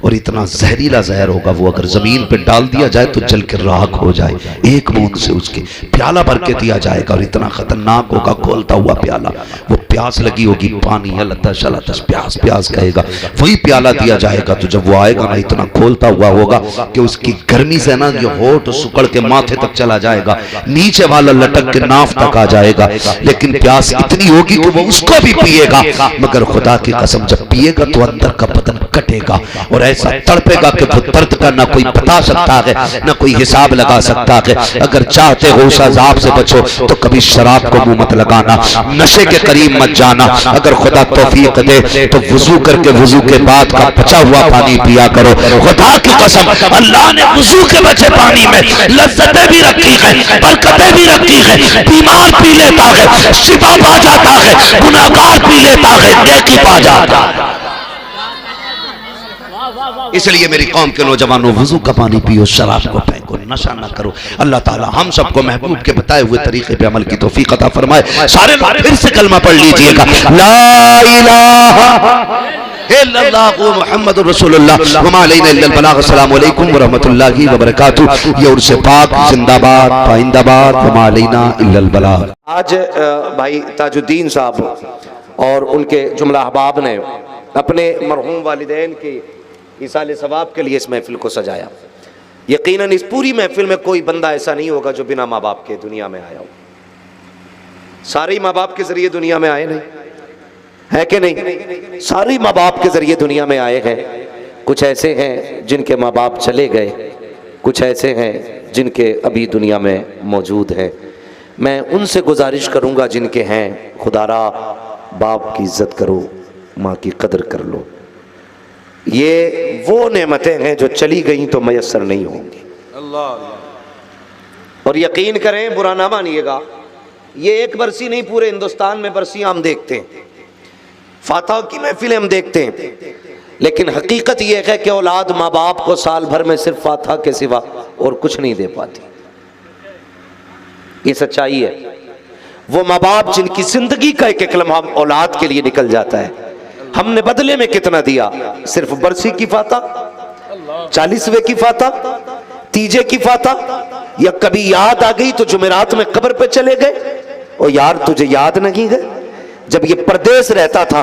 और इतना जहरीला जहर होगा वो अगर जमीन पे डाल दिया जाए तो जल के राख हो जाए। एक बूंद से उसके प्याला भर के दिया जाएगा और इतना खतरनाक होगा खोलता हुआ प्याला। वो प्यास लगी होगी, पानी लतश प्यास प्यास कहेगा, वही प्याला दिया जाएगा। तो जब वो आएगा ना इतना खोलता हुआ होगा कि उसकी गर्मी से ना ये होठ सुकड़ के माथे तक चला जाएगा, नीचे वाला लटक के नाफ तक आ जाएगा। लेकिन प्यास इतनी होगी कि वो उसको भी पिएगा, मगर खुदा की कसम जब पिएगा तो अंदर का बदन कटेगा और ऐसा तड़पेगा कि वो दर्द का ना कोई बता सकता है ना कोई हिसाब लगा सकता है। अगर चाहते हो उस अजाब से बचो तो कभी शराब को मुंह मत लगाना, नशे के करीब मत जाना। अगर खुदा तौफीक दे तो वुजू करके वुजू के बाद का बचा हुआ पानी पिया करो। खुदा की कसम अल्लाह ने वुजू के बचे पानी में लज्जतें भी रखी है, बरकतें भी रखी है। बीमार पी लेता है, शिफा पा जाता है, गुनाहगार पी लेता है, नेकी पा जाता है। इसलिए मेरी कौम के नौजवानों वुजू का पानी पियो, शराब को फेंको, नशा ना करो। अल्लाह ताला हम सबको महबूब के बताए हुए तरीके पे अमल की तौफीक अता फरमाए। सारे लोग फिर से कलमा पढ़ लीजिएगा, ला इलाहा इल्लल्लाहु मुहम्मदुर रसूलुल्लाह व मा अलैना इल्लल बलाग। अस्सलामु अलैकुम व रहमतुल्लाहि व बरकातुहू। ये उर्स पाक जिंदाबाद पाइंदाबाद व मा अलैना इल्लल बलाग। आज भाई ताजुद्दीन साहब और उनके जुमला अहबाब ने अपने मरहूम वालिदैन की इसाले सवाब के लिए इस महफिल को सजाया। यकीनन इस पूरी महफिल में कोई बंदा ऐसा नहीं होगा जो बिना माँ बाप के दुनिया में आया हो। सारे माँ बाप के जरिए दुनिया में आए नहीं है कि नहीं? सारे माँ बाप के जरिए दुनिया में आए हैं। कुछ ऐसे हैं जिनके माँ बाप चले गए, कुछ ऐसे हैं जिनके अभी दुनिया में मौजूद हैं। मैं उनसे गुजारिश करूँगा जिनके हैं, खुदारा बाप की इज्जत करो, माँ की कदर कर लो। ये वो नेमतें हैं जो चली गई तो मयसर नहीं होंगी। और यकीन करें, बुरा ना मानिएगा, ये एक बरसी नहीं, पूरे हिंदुस्तान में बरसियां हम देखते हैं, फातह की महफिलें हम देखते हैं। लेकिन हकीकत यह है कि औलाद माँ बाप को साल भर में सिर्फ फातिहा के सिवा और कुछ नहीं दे पाती। ये सच्चाई है। वो माँ बाप जिनकी जिंदगी का एक कलमा औलाद के लिए निकल जाता है, हमने बदले में कितना दिया? सिर्फ बरसी की फातिहा, 40वें की फातिहा, तीजे की फातिहा, या कभी याद आ गई तो जुमेरात में कब्र पे चले गए और यार तुझे याद नहीं है? जब ये परदेश रहता था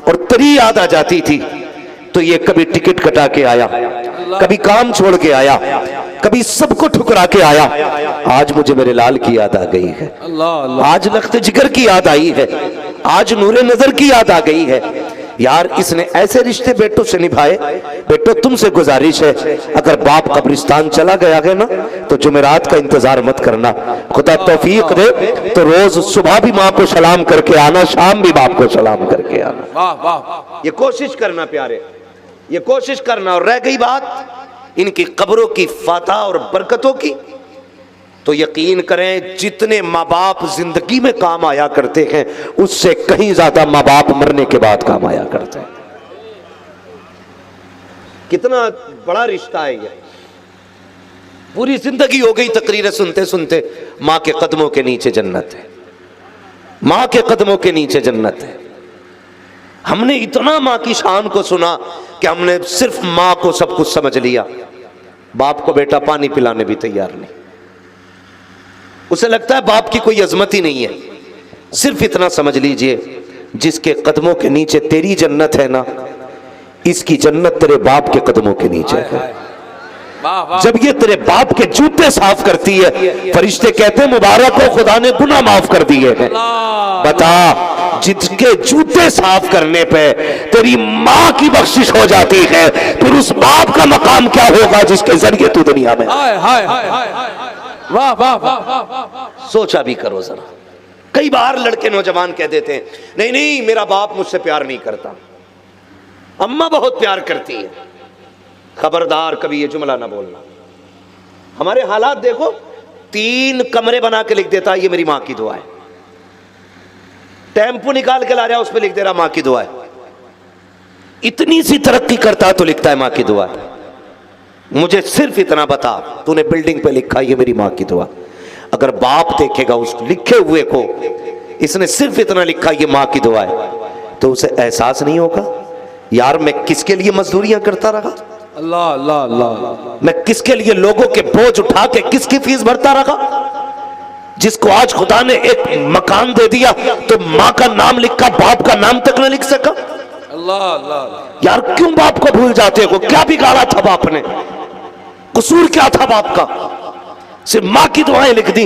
और तेरी याद आ जाती थी तो ये कभी टिकट कटा के आया, कभी काम छोड़ के आया, कभी सबको ठुकरा के आया। आज मुझे मेरे लाल की याद आ गई है, आज लख्त जिगर की याद आई है, आज नूरे नजर की याद आ गई है। यार इसने ऐसे रिश्ते बेटों से निभाए। बेटो तुमसे गुजारिश है, अगर बाप कब्रिस्तान चला गया है ना तो जुमेरात का इंतजार मत करना। खुदा तौफीक दे तो रोज सुबह भी माँ को सलाम करके आना, शाम भी बाप को सलाम करके आना। वाह वाह, ये कोशिश करना प्यारे, ये कोशिश करना। और रह गई बात इनकी कब्रों की फातिहा और बरकतों की, तो यकीन करें जितने माँ बाप जिंदगी में काम आया करते हैं उससे कहीं ज्यादा माँ बाप मरने के बाद काम आया करते हैं। कितना बड़ा रिश्ता है ये। पूरी जिंदगी हो गई तकरीरें सुनते सुनते, माँ के कदमों के नीचे जन्नत है, माँ के कदमों के नीचे जन्नत है। हमने इतना माँ की शान को सुना कि हमने सिर्फ माँ को सब कुछ समझ लिया। बाप को बेटा पानी पिलाने भी तैयार नहीं, उसे लगता है बाप की कोई अजमत ही नहीं है। सिर्फ इतना समझ लीजिए, जिसके कदमों के नीचे तेरी जन्नत है ना, इसकी जन्नत तेरे बाप के कदमों के नीचे है। जब ये तेरे बाप के जूते साफ करती है, फरिश्ते कहते हैं मुबारक हो, खुदा ने गुनाह माफ कर दिए हैं। बता, जिसके जूते साफ करने पे तेरी माँ की बख्शिश हो जाती है, फिर उस बाप का मकाम क्या होगा जिसके जरिए तू दुनिया में। वाह वाह वाह, सोचा भी करो जरा। कई बार लड़के नौजवान कह देते हैं नहीं नहीं मेरा बाप मुझसे प्यार नहीं करता, अम्मा बहुत प्यार करती है। खबरदार कभी ये जुमला ना बोलना। हमारे हालात देखो, 3 कमरे बना के लिख देता है ये मेरी माँ की दुआ है, टेम्पो निकाल के ला रहा उस पर लिख दे रहा माँ की दुआ है। इतनी सी तरक्की करता तो लिखता है माँ की दुआ है। मुझे सिर्फ इतना बता, तूने बिल्डिंग पे लिखा ये मेरी माँ की दुआ। अगर बाप देखेगा उस लिखे हुए को, इसने सिर्फ इतना लिखा ये माँ की दुआ है, तो उसे एहसास नहीं होगा यार मैं किसके लिए मजदूरियां करता रहा, अल्लाह अल्लाह अल्लाह, मैं किसके लिए लोगों के बोझ उठा के किसकी फीस भरता रहा। जिसको आज खुदा ने एक मकान दे दिया तो माँ का नाम लिखा, बाप का नाम तक न लिख सका। अल्लाह अल्लाह। यार क्यों बाप को भूल जाते हो? क्या बिगाड़ा था बाप ने? कसूर क्या था बाप का? सिर्फ माँ की दुआएं लिख दी।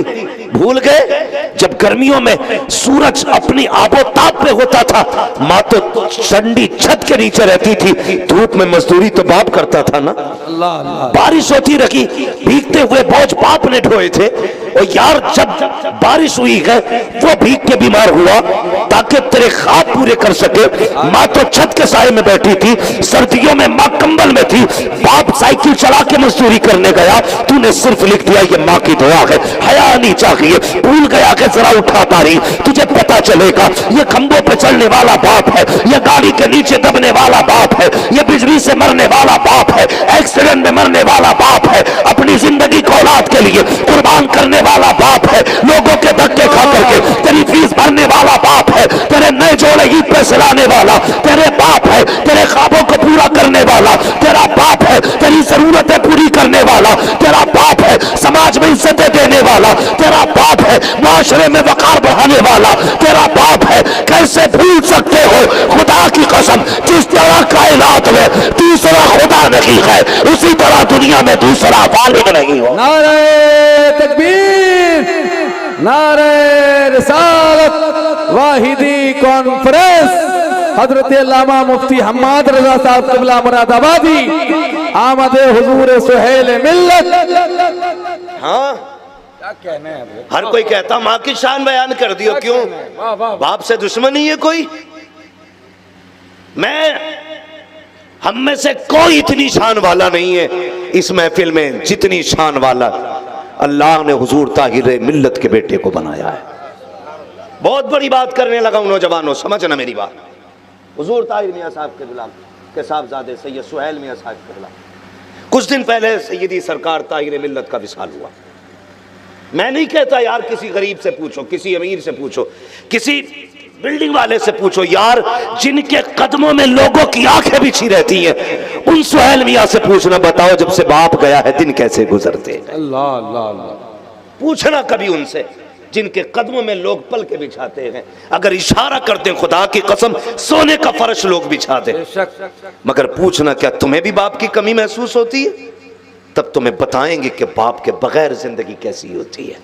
भूल गए जब गर्मियों में सूरज अपनी आबोताब पे होता था, माँ तो ठंडी छत के नीचे रहती थी, धूप में मजदूरी तो बाप करता था ना। अल्लाह अल्लाह। बारिश होती रही, भीगते हुए बोझ बाप ने ढोए थे। और यार जब बारिश हुई है वो भीग के बीमार हुआ ताकि तेरे ख्वाब पूरे कर सके। माँ तो छत के साए में बैठी थी, सर्दियों में माँ कंबल में थी, बाप साइकिल चला के मजदूरी करने गया, तूने सिर्फ लिख दिया ये माँ की दुआ है। हया नहीं चाहिए, भूल गया कि जरा उठा पारी, तुझे पता चलेगा ये खंभों पे चलने वाला बाप है, ये गाड़ी के नीचे दबने वाला बाप है, ये बिजली से मरने वाला बाप है, एक्सीडेंट में मरने वाला बाप है, अपनी जिंदगी को औलाद के लिए कुर्बान करने वाला बाप है, लोगों के धक्के खा करके तेरी फीस भरने वाला बाप है, तेरे नए जोड़े ईद पे सिलाने वाला तेरे बाप है, तेरे ख्वाबों को पूरा करने वाला तेरा बाप है, तेरी जरूरतें पूरी करने वाला तेरा बाप है, समाज में इज्जतें देने वाला तेरा बाप है, माशरे में वकार बढ़ाने वाला तेरा बाप है। कैसे भूल सकते हो? खुदा की कसम, जिस तरह कायनात में दूसरा खुदा नहीं है उसी तरह दुनिया में दूसरा वालिद नहीं हो। नारे तकबीर, नारे रिसालत, वाहिदी कॉन्फ्रेंस, हजरत अल्लामा मुफ्ती हम्माद रजा साहब क़िबला मुरादाबादी, आमदे हुजूर सुहेल मिल्लत। हाँ क्या कहना है? हर कोई कहता माँ की शान बयान कर दियो, क्यों? वाह वाह। बाप से दुश्मनी है कोई? मैं हम में से कोई इतनी शान वाला नहीं है इस महफिल में जितनी शान वाला अल्लाह ने हुजूर ताहिर मिल्लत के बेटे को बनाया है। बहुत बड़ी बात करने लगा हूं नौजवानों, समझना मेरी बात। हुजूर ताहिर मियां साहब के गुलाम के साहबजादे सैयद सुहैल मियां साहब क़िबला। कुछ दिन पहले सैयदी सरकार ताहिर मिल्लत का विसाल हुआ। मैं नहीं कहता यार किसी गरीब से पूछो, किसी अमीर से पूछो, किसी बिल्डिंग वाले से पूछो यार, जिनके कदमों में लोगों की आंखें बिछी रहती हैं, उन सुहैल मियां से पूछना, बताओ जब से बाप गया है दिन कैसे गुजरते हैं। अल्लाह अल्लाह अल्लाह। पूछना कभी उनसे जिनके कदमों में लोग पल के बिछाते हैं। अगर इशारा करते हैं खुदा की कसम सोने का फर्श लोग बिछाते हैं। मगर पूछना क्या तुम्हें भी बाप की कमी महसूस होती है? तब तुम्हें बताएंगे कि बाप के बगैर जिंदगी कैसी होती है।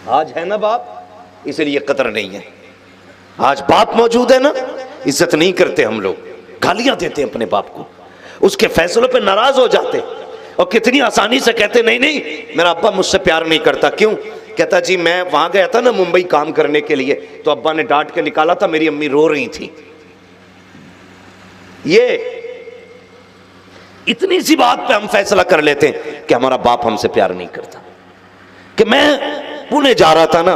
आज है ना बाप, इसलिए कदर नहीं है। आज बाप मौजूद है ना, इज्जत नहीं करते हम लोग, गालियां देते हैं अपने बाप को, उसके फैसलों पे नाराज हो जाते और कितनी आसानी से कहते नहीं नहीं मेरा अब्बा मुझसे प्यार नहीं करता। क्यों? कहता जी मैं वहां गया था ना मुंबई काम करने के लिए, तो अब्बा ने डांट के निकाला था, मेरी अम्मी रो रही थी। ये इतनी सी बात पे हम फैसला कर लेते हैं कि हमारा बाप हमसे प्यार नहीं करता। कि मैं पुणे जा रहा था ना,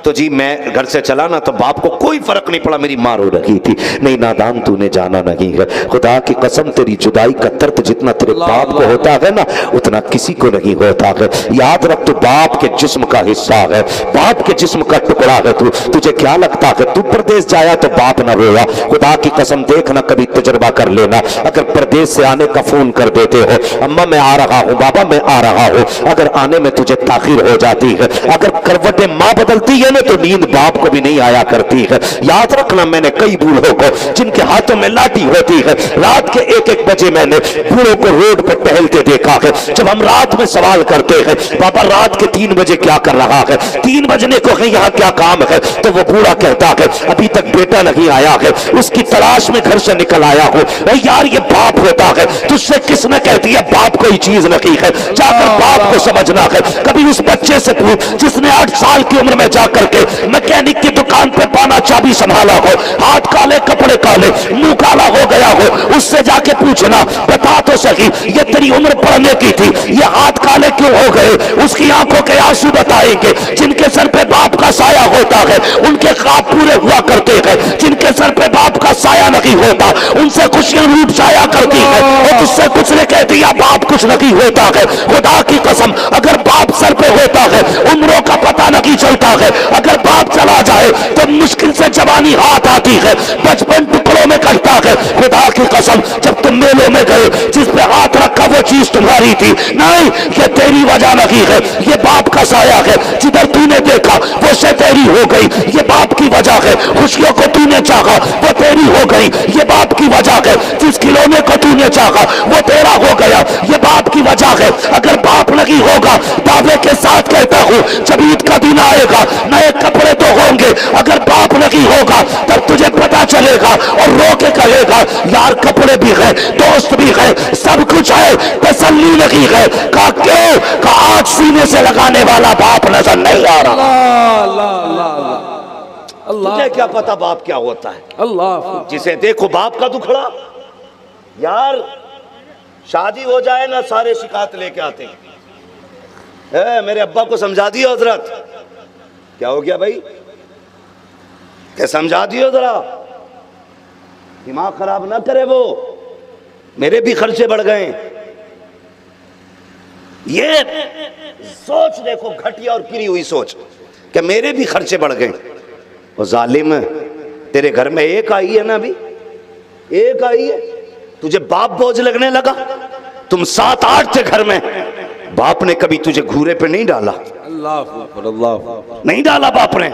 तो जी मैं घर से चला ना, तो बाप को कोई फर्क नहीं पड़ा, मेरी माँ रो रही थी। नहीं नादान तूने जाना नहीं है, खुदा की कसम तेरी जुदाई का दर्द जितना तेरे बाप को होता है ना उतना किसी को नहीं होता है। याद रख तू बाप के जिस्म का हिस्सा है, बाप के जिस्म का टुकड़ा है तू। तुझे क्या लगता है तू प्रदेश जाया तो बाप न रोया? खुदा की कसम देखना, कभी तजुर्बा कर लेना। अगर प्रदेश से आने का फोन कर देते हो, अम्मा मैं आ रहा हूँ, बाबा मैं आ रहा हूँ, अगर आने में तुझे ताखीर हो जाती है, अगर करवटें माँ बदलती है तो नींद बाप को भी नहीं आया करती है। याद रखना, मैंने कई बूढ़ों को जिनके हाथों में लाठी होती है, रात के 1-1 बजे मैंने बूढ़ों को रोड पर टहलते देखा है। जब हम रात में सवाल करते हैं बाबा रात के 3 बजे क्या कर रहा है, 3 बजने को है यहाँ क्या काम है, तो वो बूढ़ा कहता है अभी तक बेटा नहीं आया है, उसकी तलाश में घर से निकल आया हूँ। यार ये बाप होता है, तुझसे किसने कह दिया बाप कोई चीज नहीं है? जाकर बाप को समझना है। कभी उस बच्चे से पूछ जिसने 8 साल की उम्र में जाकर के मैकेनिक की दुकान पे पाना चाबी संभाला हो, हाथ काले कपड़े काले मुंह काला हो गया हो, उससे जाके पूछना बता तो सही ये तेरी उम्र पढ़ने की थी, ये हाथ काले क्यों हो गए? उसकी आंखों के आंसू बताएंगे। जिनके सर पे बाप का साया होता है उनके ख्वाब पूरे हुआ करते हैं, जिनके सर पे बाप का साया नहीं होता उनसे खुशियां रूठ जाया करती है। और तुझसे कुछ ने कह दिया बाप कुछ नहीं होता है, खुदा की कसम अगर बाप सर पे होता है उम्रों का पता नहीं चलता है। अगर बाप चला जाए तो मुश्किल से जवानी हाथ आती है, बचपन टुकड़ों में कटता है। खुदा की कसम जब तुम मेलों में गए जिस पे हाथ रखा वो चीज तुम्हारी थी नहीं, ये तेरी वजह नहीं है, ये बाप का साया है। जिधर तूने देखा वो से तेरी हो गई, ये बाप की वजह है। खुशियों को तूने चाहा वो तेरी हो गई, ये बाप की वजह है। जिस खिलौने को तूने चाहा वो तेरा हो गया, ये बाप की वजह है। अगर बाप नहीं होगा दावे के साथ कहता हूँ जब ईद का दिन आएगा नए कपड़े तो होंगे, अगर बाप नहीं होगा तब तुझे पता चलेगा और रो के कहेगा यार कपड़े भी है, दोस्त भी है, सब कुछ है, तसल्ली नहीं है। कहा क्यों? कहा आज सीने से लगाने वाला बाप नजर नहीं आ रहा। तुझे क्या पता बाप क्या होता है? अल्लाह जिसे देखो बाप का दुखड़ा। यार शादी हो जाए ना सारे शिकायत लेके आते हैं, मेरे अब्बा को समझा दियो हजरत। क्या हो गया भाई? क्या समझा दियो जरा, दिमाग खराब ना करे वो, मेरे भी खर्चे बढ़ गए। ये सोच देखो घटिया और गिरी हुई सोच कि मेरे भी खर्चे बढ़ गए। और जालिम तेरे घर में एक आई है ना, अभी एक आई है, तुझे बाप बोझ लगने लगा। तुम 7-8 थे घर में, बाप ने कभी तुझे घूरे पे नहीं डाला, अल्लाह नहीं डाला बाप ने।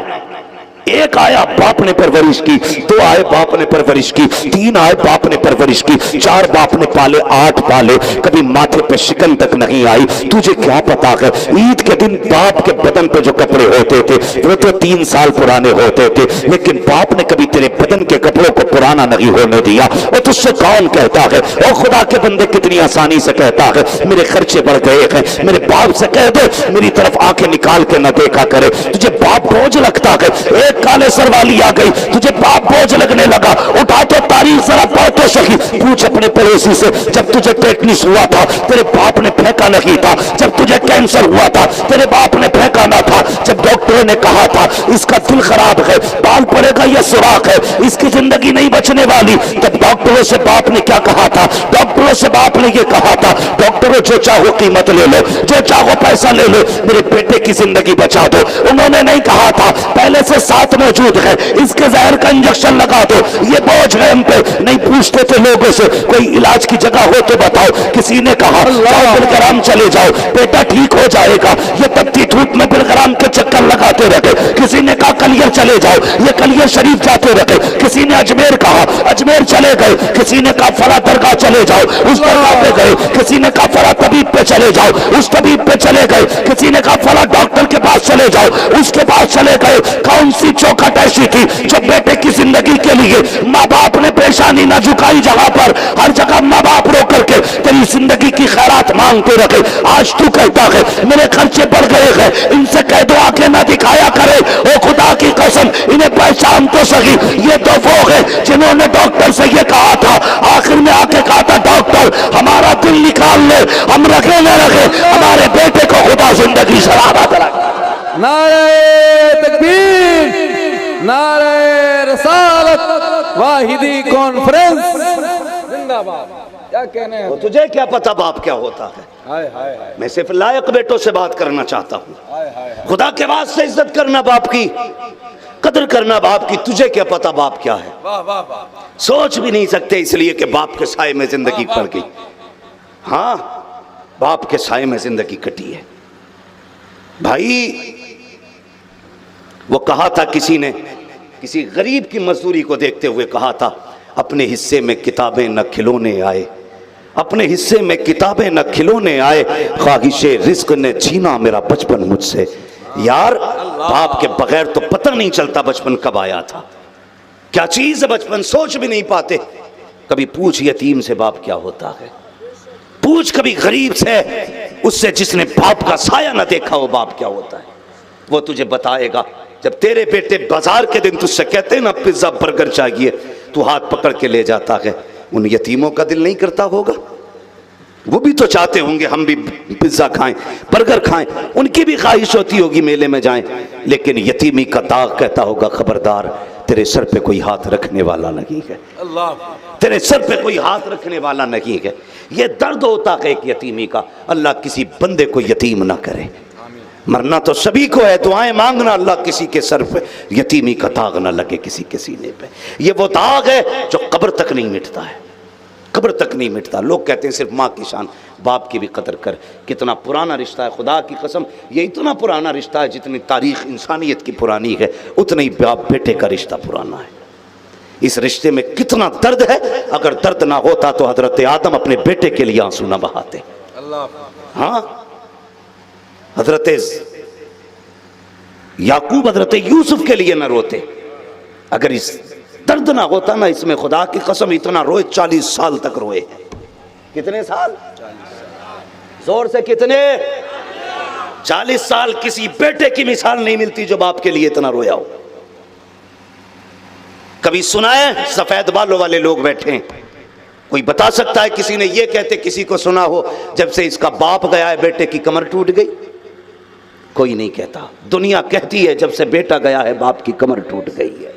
एक आया बाप ने परवरिश की, 2 आए बाप ने परवरिश की, 3 आए बाप ने परवरिश की, 4 बाप ने पाले, 8 पाले, कभी माथे पे शिकन तक नहीं आई। तुझे क्या पता है ईद के दिन बाप के बदन पे जो कपड़े होते थे वो तो 3 साल पुराने होते थे, लेकिन बाप ने कभी तेरे बदन के कपड़ों को पुराना नहीं होने दिया। और तुझसे कौन कहता है? और खुदा के बंदे कितनी आसानी से कहता है मेरे खर्चे बढ़ गए हैं, मेरे बाप से कह दे मेरी तरफ आंखें निकाल के न देखा करे। तुझे बाप बोझ लगता है, काले सर वाली आ गई, तुझे बाप बोझ लगने लगा। उठा तो तारीख जरा पढ़ तो सही, पूछ अपने पड़ोसी से जब तुझे टेटनिस हुआ था तेरे बाप ने फेंका नहीं था, जब तुझे कैंसर हुआ था तेरे बाप ने फेंका ना था, जब डॉक्टरों ने कहा था इसका दिल खराब है, बाल पड़ेगा ये सुराख है, इसकी जिंदगी नहीं बचने वाली। तब डॉक्टरों से बाप ने क्या कहा था? डॉक्टरों से बाप ने ये कहा था, डॉक्टरों जो चाहो कीमत ले लो, जो चाहो पैसा ले लो, मेरे बेटे की जिंदगी बचा दो। उन्होंने नहीं कहा था पहले से साथ मौजूद है, इसके जहर का इंजेक्शन लगा दो, ये बोझ है हम पे। नहीं पूछते थे लोगों से कोई इलाज की जगह हो तो बताओ। किसी ने कहा जाओ बिलग्राम चले जाओ, बेटा ठीक हो जाएगा। ये तपती धूप में बिलग्राम के चक्कर लगाते रहे। किसी ने कहा कलियर चले जाओ, ये कलियर शरीफ जाते रहे। किसी ने अजमेर कहा, अजमेर चले गए। किसी ने कहा फला दरगाह चले जाओ, उस दरगाह पे गए। किसी ने कहा फला तबीब पे चले जाओ, उस तबीब पे चले गए। किसी ने कहा फला डॉक्टर के पास चले जाओ, उसके पास चले गए। कौन सी चौखट ऐसी थी जो बेटे की जिंदगी के लिए माँ बाप ने पेशानी न झुकाई? जहां पर हर जगह माँ बाप रो करके तेरी जिंदगी की खैरात मांगते रहे। आज तू कहता है मेरे खर्चे बढ़ गए हैं, इनसे कह दो आंखें ना दिखाया करे। ओ खुदा की कसम, इन्हें पहचान तो सही। ये तो वो है जिन्होंने डॉक्टर से ये कहा था, आखिर में आके कहा था डॉक्टर हमारा दिल निकाल ले, हम रखे न रखे, हमारे बेटे को खुदा जिंदगी सलामत रखे। नारे तकबीर, नारे रसालत, वाहिदी कॉन्फ्रेंस जिंदाबाद। क्या कहने हैं? तो तुझे क्या पता बाप क्या होता है? हाय हाय हाय, मैं सिर्फ लायक बेटों से बात करना चाहता हूँ। हाय हाय, खुदा के वास्ते इज्जत करना बाप की, कदर करना बाप की। तुझे क्या पता बाप क्या है? वाह वाह वाह, सोच भी नहीं सकते, इसलिए कि बाप के साए में जिंदगी पड़ गई। हाँ, बाप के साए में जिंदगी कटी है भाई। वो कहा था किसी ने, किसी गरीब की मजदूरी को देखते हुए कहा था, अपने हिस्से में किताबें न खिलौने आए, अपने हिस्से में किताबें न खिलौने आए, ख्वाहिशे रिस्क ने छीना मेरा बचपन मुझसे। यार, बाप के बगैर तो पता नहीं चलता बचपन कब आया था, क्या चीज है बचपन, सोच भी नहीं पाते। कभी पूछ यतीम से बाप क्या होता है, पूछ कभी गरीब से, उससे जिसने बाप का साया न देखा हो बाप क्या होता है, वो तुझे बताएगा। जब तेरे बेटे बाजार के दिन तुझसे कहते हैं ना पिज्जा बर्गर चाहिए, तू हाथ पकड़ के ले जाता है, उन यतीमों का दिल नहीं करता होगा? वो भी तो चाहते होंगे हम भी पिज्जा खाएं, बर्गर खाएं, उनकी भी ख्वाहिश होती होगी मेले में जाएं। लेकिन यतीमी का दाग कहता होगा खबरदार, तेरे सर पे कोई हाथ रखने वाला नहीं है, अल्लाह, तेरे सर पे कोई हाथ रखने वाला नहीं है। ये दर्द होता है एक यतीमी का। अल्लाह किसी बंदे को यतीम ना करे। मरना तो सभी को है, दुआएं मांगना, अल्लाह किसी के सर पे यतीमी का दाग ना लगे किसी के सीने पे। ये वो दाग है जो कब्र तक नहीं मिटता है, कब्र तक नहीं मिटता। लोग कहते हैं सिर्फ माँ की शान, बाप की भी कदर कर। कितना पुराना रिश्ता है, खुदा की कसम ये इतना पुराना रिश्ता है, जितनी तारीख इंसानियत की पुरानी है उतना ही बाप बेटे का रिश्ता पुराना है। इस रिश्ते में कितना दर्द है, अगर दर्द ना होता तो हजरत आदम अपने बेटे के लिए आंसू ना बहाते। हाँ, हजरत याकूब हजरत यूसुफ के लिए ना रोते। अगर इस दर्द ना होता ना इसमें, खुदा की कसम इतना रोए, 40 साल तक रोए। कितने साल? जोर से कितने? 40 साल। किसी बेटे की मिसाल नहीं मिलती जो बाप के लिए इतना रोया हो। कभी सुना है? सफेद बालों वाले लोग बैठे हैं, कोई बता सकता है किसी ने ये कहते किसी को सुना हो जब से इसका बाप गया है बेटे की कमर टूट गई? कोई नहीं कहता। दुनिया कहती है जब से बेटा गया है बाप की कमर टूट गई है।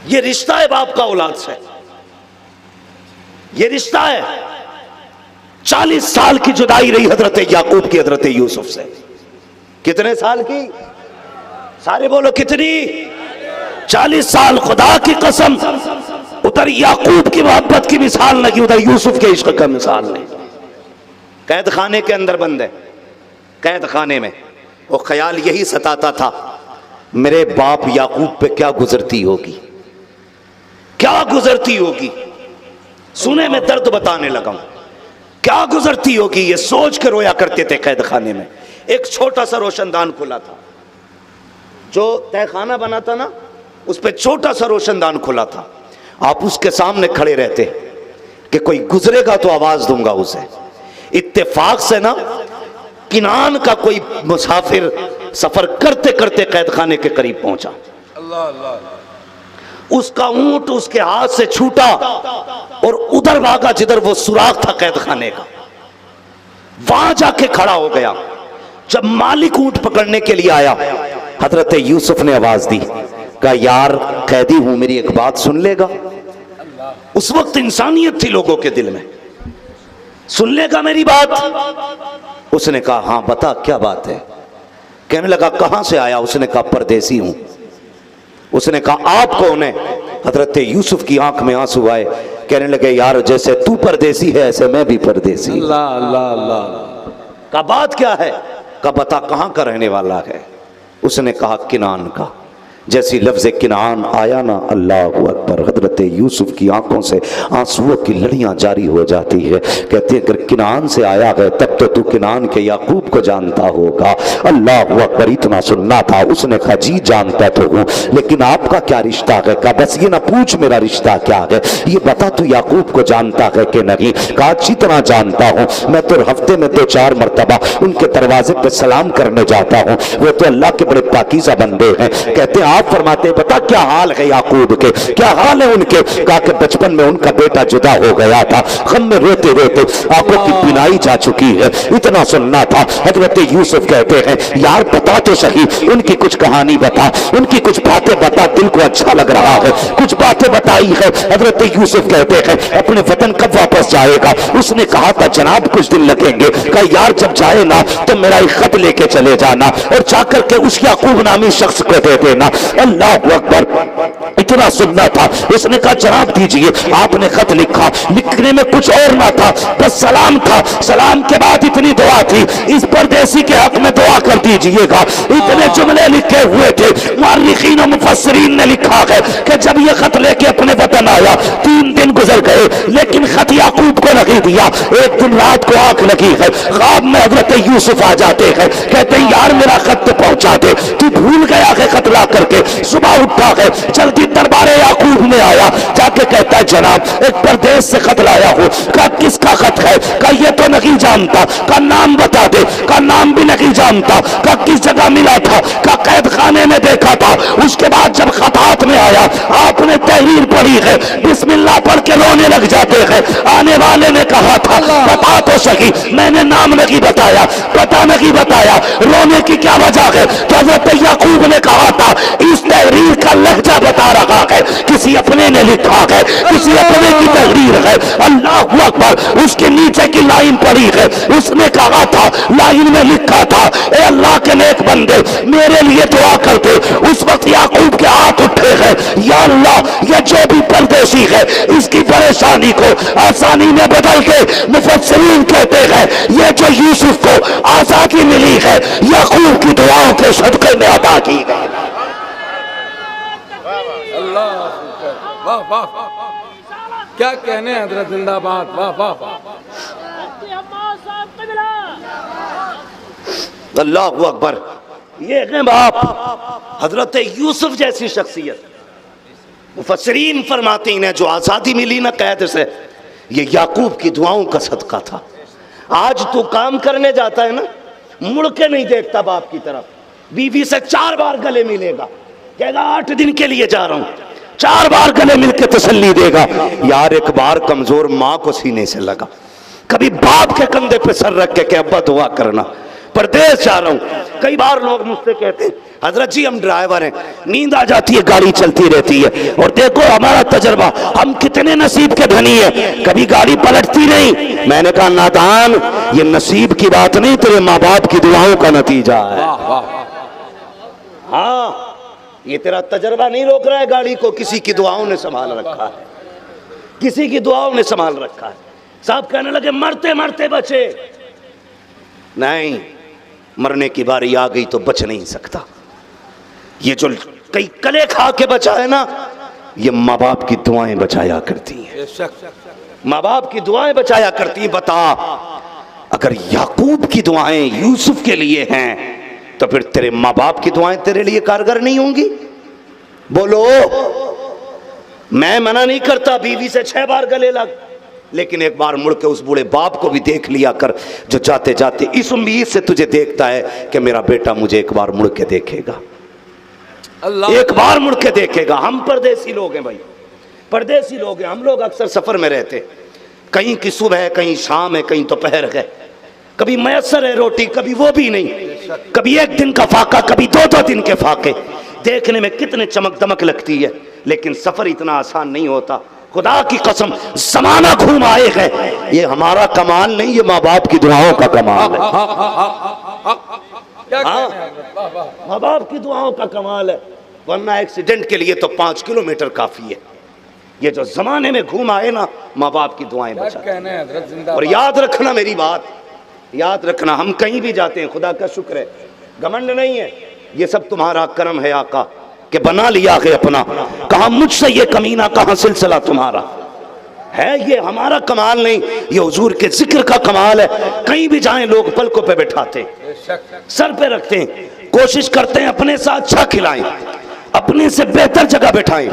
ये रिश्ता है बाप का औलाद से, ये रिश्ता है। 40 साल की जुदाई रही हजरत याकूब की हजरत यूसुफ से। कितने साल की? सारे बोलो कितनी? 40 साल। खुदा की कसम उधर याकूब की मोहब्बत की मिसाल नहीं, उधर यूसुफ के इश्क का मिसाल नहीं। कैद खाने के अंदर बंद है, कैद खाने में वो ख्याल यही सताता था, मेरे बाप याकूब पे क्या गुजरती होगी, क्या गुजरती होगी। सुने में दर्द बताने लगा, क्या गुजरती होगी, ये सोच के रोया करते थे कैद खाने में। एक छोटा सा रोशनदान खुला था, जो तहखाना बना था ना उस पे छोटा सा रोशनदान खुला था। आप उसके सामने खड़े रहते कि कोई गुजरेगा तो आवाज दूंगा उसे। इत्तेफाक से ना किनान का कोई मुसाफिर सफर करते करते कैद खाने के करीब पहुंचा। अल्लाह अल्लाह। उसका ऊंट उसके हाथ से छूटा और उधर भागा जिधर वो सुराख था कैद खाने का, वहां जाके खड़ा हो गया। जब मालिक ऊंट पकड़ने के लिए आया, हजरत यूसुफ ने आवाज दी, कहा यार कैदी हूं, मेरी एक बात सुन लेगा। उस वक्त इंसानियत थी लोगों के दिल में, सुन लेगा मेरी बात। उसने कहा हाँ बता क्या बात है। कहने लगा कहां से आया। उसने कहा परदेसी हूं। उसने कहा आप कौन है। हजरत यूसुफ की आंख में आंसू आए, कहने लगे यार जैसे तू परदेसी है ऐसे मैं भी परदेसी। अल्लाह अल्लाह अल्लाह। का बात क्या है। का बता कहां का रहने वाला है। उसने कहा किनान का। जैसी लफ्ज़ किनान आया ना, अल्लाह अकबर, हजरत यूसुफ की आंखों से आंसुओं की लड़ियां जारी हो जाती है। कहते हैं अगर किनान से आया है तब तो तू किनान के याकूब को जानता होगा। अल्लाह अकबर, इतना सुनना था। उसने कहा जी जानता तो हूँ, लेकिन आपका क्या रिश्ता है। कहा बस ये ना पूछ मेरा रिश्ता क्या है, ये बता तू याकूब को जानता है कि नहीं। कहा अच्छी तरह जानता हूँ, मैं तो हफ्ते में 2-4 मरतबा उनके दरवाजे पे सलाम करने जाता हूँ, वो तो अल्लाह के बड़े पाकीज़ा बंदे हैं। कहते हैं आप फरमाते बता क्या हाल है याकूब के, क्या हाल है उनके। कहा कि बचपन में उनका बेटा जुदा हो गया था, गम में रोते रोते आंखों की बिनाई जा चुकी है। इतना सुनना था। हजरत यूसुफ कहते हैं यार बता तो सही, उनकी कुछ कहानी बता, उनकी कुछ बातें बता, दिल को अच्छा लग रहा है। कुछ बातें बताई है। हजरत यूसुफ कहते हैं अपने वतन कब वापस जाएगा। उसने कहा था जनाब कुछ दिन लगेंगे। कहा यार जब जाए ना तो मेरा एक खत लेके चले जाना और जाकर के उस याकूब नामी शख्स को दे देना। अल्लाह अकबर, इतना सुनना था। उसने कहा जनाब दीजिए। आपने खत लिखा, लिखने में कुछ और ना था, बस सलाम था। सलाम के बाद इतनी दुआ थी, इस परदेसी के हक में दुआ कर दीजिएगा। इतने जुमले लिखे हुए थे। मुअर्रिखीन और मुफस्सिरीन ने लिखा है कि जब ये खत लेके अपने वतन आया 3 दिन गुजर गए, लेकिन खत याकूब को नहीं दिया। एक दिन रात को आंख लगी है, ख्वाब में हजरत यूसुफ आ जाते हैं, कहते हैं यार मेरा खत तो पहुंचा दे, तू भूल गया है खत ला करके। सुबह उठा है, जल्दी दरबारे याकूब में आया, जाके कहता है जनाब एक परदेश से खत लाया हूं। कहा किसका खत है। कहा ये तो नहीं जानता। का नाम बता दे। का नाम भी नहीं जानता। का किस जगह मिला था। का कैद खाने में देखा था। उसके बाद जब खत हाथ में आया आपने तहरीर पढ़ी है, बिस्मिल्लाह पढ़ के रोने लग जाते हैं। आने वाले ने कहा था बता तो सही, मैंने नाम नहीं बताया, पता नहीं बताया, रोने की क्या वजह है। तो हजरत याकूब ने कहा था इस तहरीर का लहजा बता रहा है, किसी अपने ने लिखा है, किसी अपने की तहरीर है। अल्लाह अकबर, उसके नीचे की लाइन पढ़ी है। उसने कहा था, लाइन में लिखा था ए अल्लाह के नेक बंदे मेरे लिए दुआ कर दे। उस वक्त याकूब के हाथ उठे हैं, या अल्लाह ये जो भी परदेसी है इसकी परेशानी को आसानी में बदल दे। मुफस्सिरीन कहते हैं ये जो यूसुफ को आजादी मिली है याकूब की दुआओं के सदके में अदा की गई। अल्लाह वाह वाह, क्या कहने हजरत जिंदाबाद, वाह वाह वाह। अल्लाह अकबर, ये है बाप हजरत यूसुफ जैसी शख्सियत। मुफस्सिरीन फरमाती हैं जो आज़ादी मिली ना कैद से, ये याकूब की दुआओं का सदका था। आज तू काम करने जाता है ना, मुड़ के नहीं देखता बाप की तरफ, बीवी से 4 बार गले मिलेगा, कहेगा 8 दिन के लिए जा रहा हूं, 4 बार गले मिलके तसल्ली देगा। यार एक बार कमजोर माँ को सीने से लगा, कभी बाप के कंधे पे सर रख के अब्बा दुआ करना, परदेश जा रहा हूं। कई बार लोग मुझसे कहते हैं हजरत जी हम ड्राइवर हैं, नींद आ जाती है, गाड़ी चलती रहती है, और देखो हमारा तजर्बा, हम कितने नसीब के धनी हैं, कभी गाड़ी पलटती नहीं। मैंने कहा नादान, ये नसीब की बात नहीं, तेरे माँ बाप की दुआओं का नतीजा है। हाँ, ये तेरा तजर्बा नहीं रोक रहा है गाड़ी को, किसी की दुआओं ने संभाल रखा है, किसी की दुआओं ने संभाल रखा है। साहब कहने लगे मरते मरते बचे, नहीं, मरने की बारी आ गई तो बच नहीं सकता। ये जो कई कले खा के बचा है ना, ये माँ बाप की दुआएं बचाया करती हैं, माँ बाप की दुआएं बचाया करती हैं। बता, अगर याकूब की दुआएं यूसुफ के लिए हैं तो फिर तेरे माँ बाप की दुआएं तेरे लिए कारगर नहीं होंगी? बोलो। मैं मना नहीं करता बीवी से 6 बार गले लग, लेकिन एक बार मुड़ के उस बूढ़े बाप को भी देख लिया कर जो जाते जाते इस उम्मीद से तुझे देखता है कि मेरा बेटा मुझे एक बार मुड़ के देखेगा, एक बार मुड़ के देखेगा। हम परदेसी लोग हैं भाई, परदेसी लोग हैं हम लोग। अक्सर सफर में रहते, कहीं की सुबह है, कहीं शाम है, कहीं दोपहर है, कभी मैसर है रोटी, कभी वो भी नहीं। कभी एक दिन का फाका, कभी दो दो दिन के फाके। देखने में कितने चमक दमक लगती है, लेकिन सफर इतना आसान नहीं होता। खुदा की कसम, जमाना घूम आए है, ये हमारा कमाल नहीं, ये माँ बाप की दुआओं का कमाल है। माँ बाप की दुआओं का कमाल है, वरना एक्सीडेंट के लिए तो 5 किलोमीटर काफी है। ये जो जमाने में घूम आए ना, माँ बाप की दुआएं बचा। और याद रखना मेरी बात, याद रखना, हम कहीं भी जाते हैं, खुदा का शुक्र है, घमंड नहीं है, ये सब तुम्हारा करम है आका कि बना लिया है अपना। कहा मुझसे ये कमीना, कहां सिलसिला तुम्हारा है, ये हमारा कमाल नहीं, ये हुजूर के जिक्र का कमाल है। कहीं भी जाएं लोग पलकों पे बैठाते, सर पे रखते हैं, कोशिश करते हैं अपने से अच्छा खिलाएं, अपने से बेहतर जगह बैठाएं।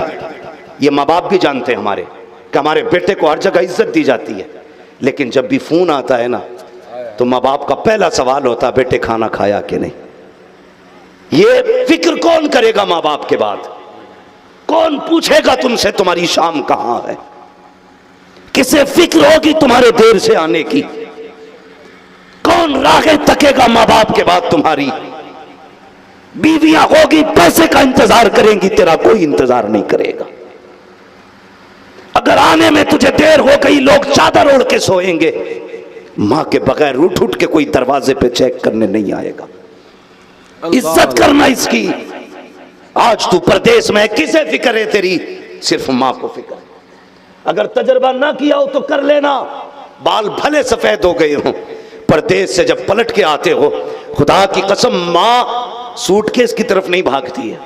ये माँ बाप भी जानते हैं हमारे कि हमारे बेटे को हर जगह इज्जत दी जाती है, लेकिन जब भी फोन आता है ना, तो माँ बाप का पहला सवाल होता है, बेटे खाना खाया कि नहीं। ये फिक्र कौन करेगा माँ बाप के बाद? कौन पूछेगा तुमसे तुम्हारी शाम कहां है? किसे फिक्र होगी तुम्हारे देर से आने की? कौन राहें तकेगा माँ बाप के बाद तुम्हारी? बीवियां होगी, पैसे का इंतजार करेंगी, तेरा कोई इंतजार नहीं करेगा। अगर आने में तुझे देर हो गई, लोग चादर ओढ़ के सोएंगे। मां के बगैर उठ उठ के कोई दरवाजे पे चेक करने नहीं आएगा। इज्जत करना इसकी। आज तू परदेश में, किसे फिक्र है तेरी? सिर्फ मां को फिक्र है। अगर तजर्बा ना किया हो तो कर लेना, बाल भले सफेद हो गए हो, परदेश से जब पलट के आते हो, खुदा की कसम, मां सूटकेस की तरफ नहीं भागती है,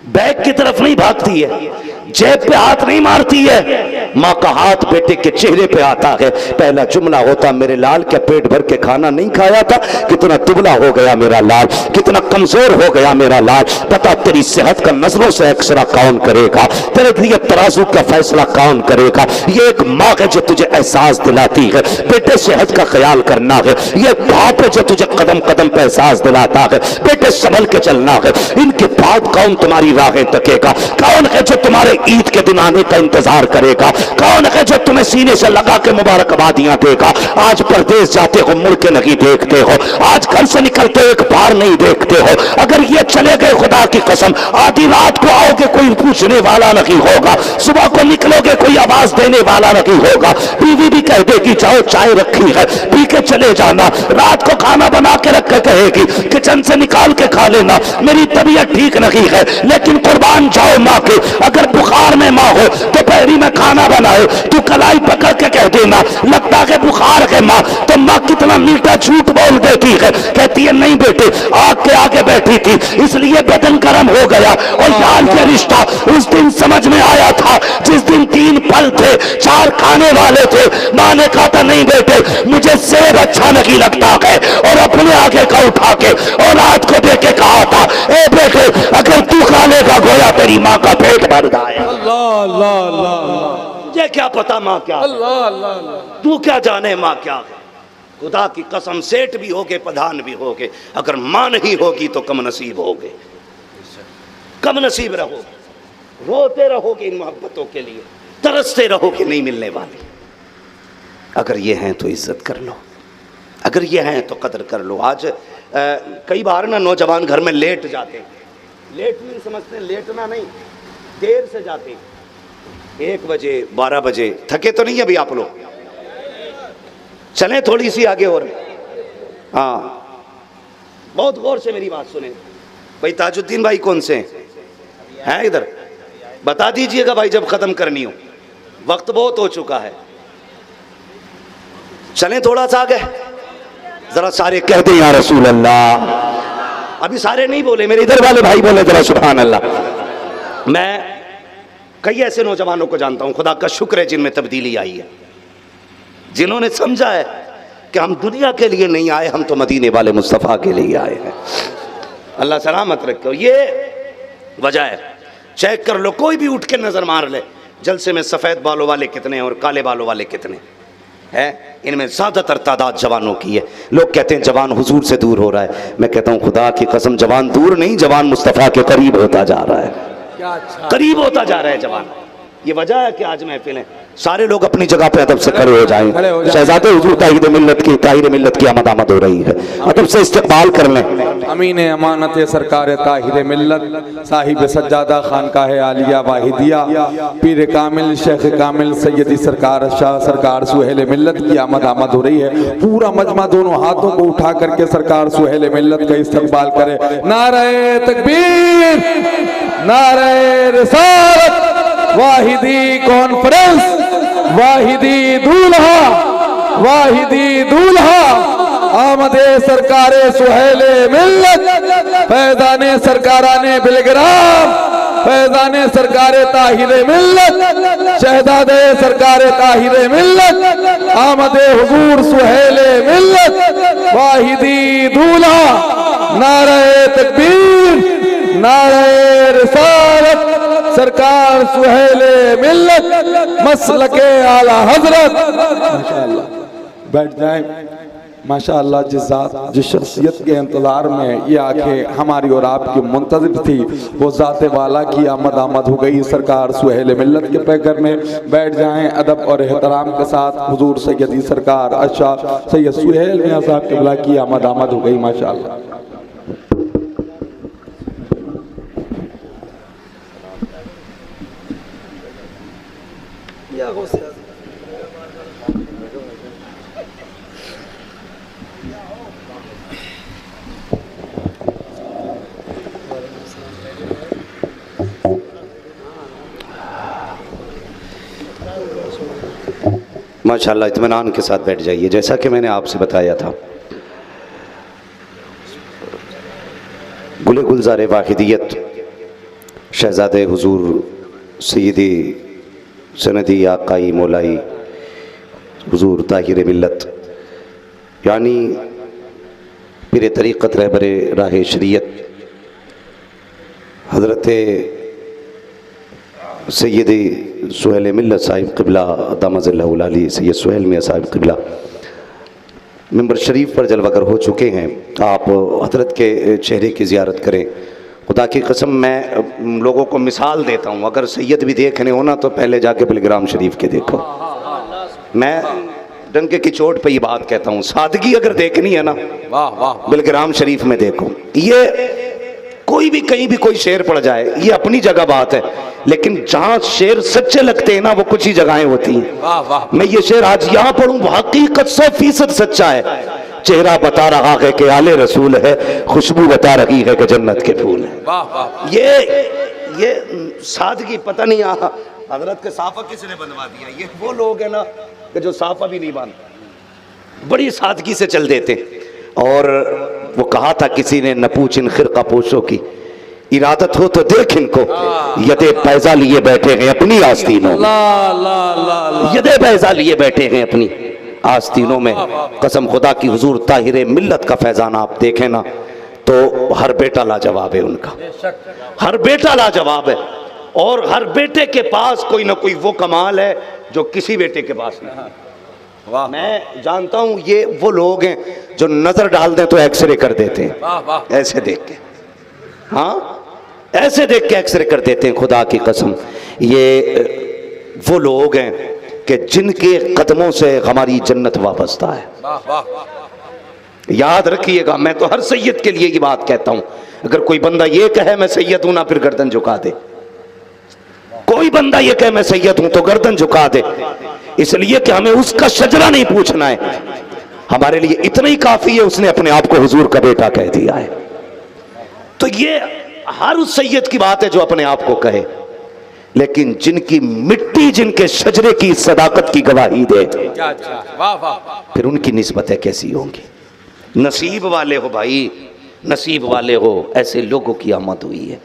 बैग की तरफ नहीं भागती है, जेब पे हाथ नहीं मारती है। माँ का हाथ बेटे के चेहरे पे आता है, पहला जुमला होता, मेरे लाल क्या पेट भर के खाना नहीं खाया था? कितना दुबला हो गया मेरा लाल, कितना कमजोर हो गया मेरा लाल। पता तेरी सेहत का नजरों से एक्सरा कौन करेगा? तेरे लिए तराजू का फैसला कौन करेगा? ये एक माँ है जो तुझे एहसास दिलाती है बेटे सेहत का ख्याल करना है। ये बाप है जो तुझे कदम कदम पे एहसास दिलाता है बेटे संभल के चलना है। इनके बाद कौन तुम्हारी राहें तकेगा? कौन है जो तुम्हारे ईद के दिन आने का इंतजार करेगा? कौन है जो तुम्हें सीने से लगा के मुबारकबादियां देगा? आज परदेश जाते हो, मुड़ के नहीं देखते हो, आज घर से निकलते एक बार नहीं देखते हो। अगर ये चले गए, खुदा की कसम, आधी रात को आओगे, कोई पूछने वाला नहीं होगा, सुबह को निकलोगे, कोई आवाज देने वाला नहीं होगा। बीवी भी कह देगी जाओ चाय रखी है, पी के चले जाना। रात को खाना बना के रख के कहेगी किचन से निकाल के खा लेना, मेरी तबीयत ठीक नहीं है। लेकिन कुर्बान जाओ माँ के, अगर बुखार में माँ हो तो पहली में खाना बनाए, तू कलाई पकड़ के कह देना लगता है बुखार है माँ, तो माँ कितना मीठा झूठ बोल देती है, कहती है नहीं बेटे आग के आगे बैठी थी इसलिए बदन गर्म हो गया। और लाल के रिश्ता उस दिन समझ में आया था जिस दिन 3 फल थे, 4 खाने वाले थे। माँ ने कहा था नहीं बेटे मुझे सेब अच्छा नहीं लगता है, और अपने आगे का उठा के और रात को देके कहा था ए बेटे अगर तू खा लेगा गोया तेरी माँ का पेट भर जाए। अल्लाह अल्लाह अल्लाह, मुझे क्या पता माँ क्या, अल्लाह अल्लाह, तू क्या जाने माँ क्या है। खुदा की कसम, सेठ भी होगे प्रधान भी होगे, अगर माँ नहीं होगी तो कम नसीब होगे, कम नसीब रहोगे। रोते रहोगे इन मोहब्बतों के लिए, तरसते रहोगे नहीं मिलने वाली। अगर ये हैं तो इज्जत कर लो, अगर ये हैं तो कदर कर लो। आज कई बार ना नौजवान घर में लेट जाते हैं, लेट नहीं समझते, लेटना नहीं, देर से जाते हैं, 1 बजे 12 बजे। थके तो नहीं अभी आप लोग? चलें थोड़ी सी आगे और, हाँ बहुत गौर से मेरी बात सुने भाई। ताजुद्दीन भाई कौन से हैं इधर? बता दीजिएगा भाई जब खत्म करनी हो, वक्त बहुत हो चुका है। चलें थोड़ा सा आगे, जरा सारे कह दें या रसूल अल्लाह। अभी सारे नहीं बोले, मेरे इधर वाले भाई बोले जरा सुभान अल्लाह। मैं कई ऐसे नौजवानों को जानता हूं, खुदा का शुक्र है, जिनमें तब्दीली आई है, जिन्होंने समझा है कि हम दुनिया के लिए नहीं आए, हम तो मदीने वाले मुस्तफ़ा के लिए आए हैं। अल्लाह सलामत रखे। ये वजह है, चेक कर लो, कोई भी उठ के नजर मार ले जलसे में सफेद बालों वाले कितने हैं और काले बालों वाले कितने हैं। इनमें ज्यादातर तादाद जवानों की है। लोग कहते हैं जवान हुजूर से दूर हो रहा है, मैं कहता हूं खुदा की कसम जवान दूर नहीं, जवान मुस्तफ़ा के करीब होता जा रहा है, क्या अच्छा, करीब होता जा रहा है जवान। ये वजह है कि आज महफिलें सारे लोग अपनी जगह पे अदब से खड़े हो जाएं। शहजादे हुजूर ताहिर मिल्लत की आमद हो रही है, अदब से इस्तकबाल कर लें। अमीन अमानत सरकार ताहिर मिल्लत साहिब सज्जादा खानकाह आलिया वाहिदिया पीर कामिल शेख कामिल सैयदी सरकार शाह सरकार सुहेल मिल्लत की आमद हो रही है। पूरा मजमा दोनों हाथों को उठा करके सरकार सुहेल मिल्लत का इस्तकबाल करे। नारे तकबीर, नारे रिसालत, वाहिदी कॉन्फ्रेंस, वाहिदी दूल्हा आमदे सरकारे सुहेले मिल्लत, फैजाने सरकाराने बिलग्राम, फैजाने सरकारे ताहिरे मिल्लत, शहजादे सरकारे ताहिरे मिल्लत, आमदे हुजूर सुहेले मिल्लत, वाहिदी दूल्हा, नारे तकबीर, नारे रिसालत, सरकार सुहेले मिल्लत, मसलके आला हजरत। माशाअल्लाह, बैठ जाए। माशाअल्लाह, जिस शख्सियत के इंतजार में ये आंखें हमारी और आपकी मुंतज़िर थी, वो ज़ाते वाला की आमद हो गई सरकार सुहेल मिल्लत के पैकर में। बैठ जाएं अदब और एहतराम के साथ। हुजूर सैयदी सरकार अच्छा सैयद सुहेल मियां साहब क़िबला की आमद हो गई। माशाअल्लाह। माशाअल्लाह, इत्मीनान के साथ बैठ जाइए। जैसा कि मैंने आपसे बताया था, गुले गुलजार वाहिदियत शहजादे हुजूर सैयदी सनदी आकाई मौलाई हुजूर ताहिर मिल्लत यानी पीर तरीक़त रहबर राह शरीयत हज़रत सैयदी सुहेल मिल्लत साहिब क़िबला दामज़िल्लहुल आली सैयद सुहेल मियां साहिब क़िबला मिंबर शरीफ पर जलवागर हो चुके हैं। आप हज़रत के चेहरे की ज़ियारत करें। खुदा की कसम, मैं लोगों को मिसाल देता हूँ, अगर सैयद भी देखने हो ना तो पहले जाके बिलग्राम शरीफ के देखो। मैं डंके की चोट पे ये बात कहता हूँ, सादगी अगर देखनी है ना, वाह वाह, बिलग्राम शरीफ में देखो। ये कोई भी कहीं भी कोई शेर पड़ जाए, ये अपनी जगह बात है, लेकिन जहाँ शेर सच्चे लगते हैं ना, वो कुछ ही जगहें होती हैं। वाह वाह, मैं ये शेर आज यहाँ पढ़ूँ, हकीकत 100% सच्चा है। चेहरा बता रहा है कि आले रसूल है, खुशबू बता रही है कि जन्नत के फूल है। वाह वाह, ये सादगी पता नहीं हजरत के साफा किसने बनवा दिया। ये वो लोग हैं ना कि जो साफा भी नहीं बांधते, बड़ी सादगी से चल देते। और वो कहा था किसी ने, न पूछ इन खिरका पोशों की, इरादत हो तो देख इनको, यदे पैसा लिए बैठे हैं अपनी आस्तीनों में, यदे पैसा लिए बैठे हैं अपनी आस्तीनों में। कसम खुदा की हुजूर ताहिर मिल्लत का फैजान आप देखें ना, तो हर बेटा लाजवाब है उनका, हर बेटा लाजवाब है। और हर बेटे के पास कोई ना कोई वो कमाल है जो किसी बेटे के पास नहीं। वाह, मैं जानता हूं ये वो लोग हैं जो नजर डाल दें तो एक्सरे कर देते हैं, वाह वाह, ऐसे देख के, हाँ ऐसे देख के एक्सरे कर देते हैं। खुदा की कसम, ये वो लोग हैं कि जिनके कदमों से हमारी जन्नत वाबस्ता है। वाह वाह, याद रखिएगा, मैं तो हर सैयद के लिए ये बात कहता हूं, अगर कोई बंदा ये कहे मैं सैयद हूं ना, फिर गर्दन झुका दे। कोई बंदा ये कहे मैं सैयद हूं तो गर्दन झुका दे, इसलिए कि हमें उसका शजरा नहीं पूछना है, हमारे लिए इतना ही काफी है उसने अपने आप को हुजूर का बेटा कह दिया है। तो ये हर उस सैयद की बात है जो अपने आप को कहे, लेकिन जिनकी मिट्टी जिनके शजरे की सदाकत की गवाही दे, क्या अच्छा, वाह वाह, फिर उनकी निस्बतें कैसी होंगी। नसीब वाले हो भाई, नसीब वाले हो, ऐसे लोगों की आमद हुई है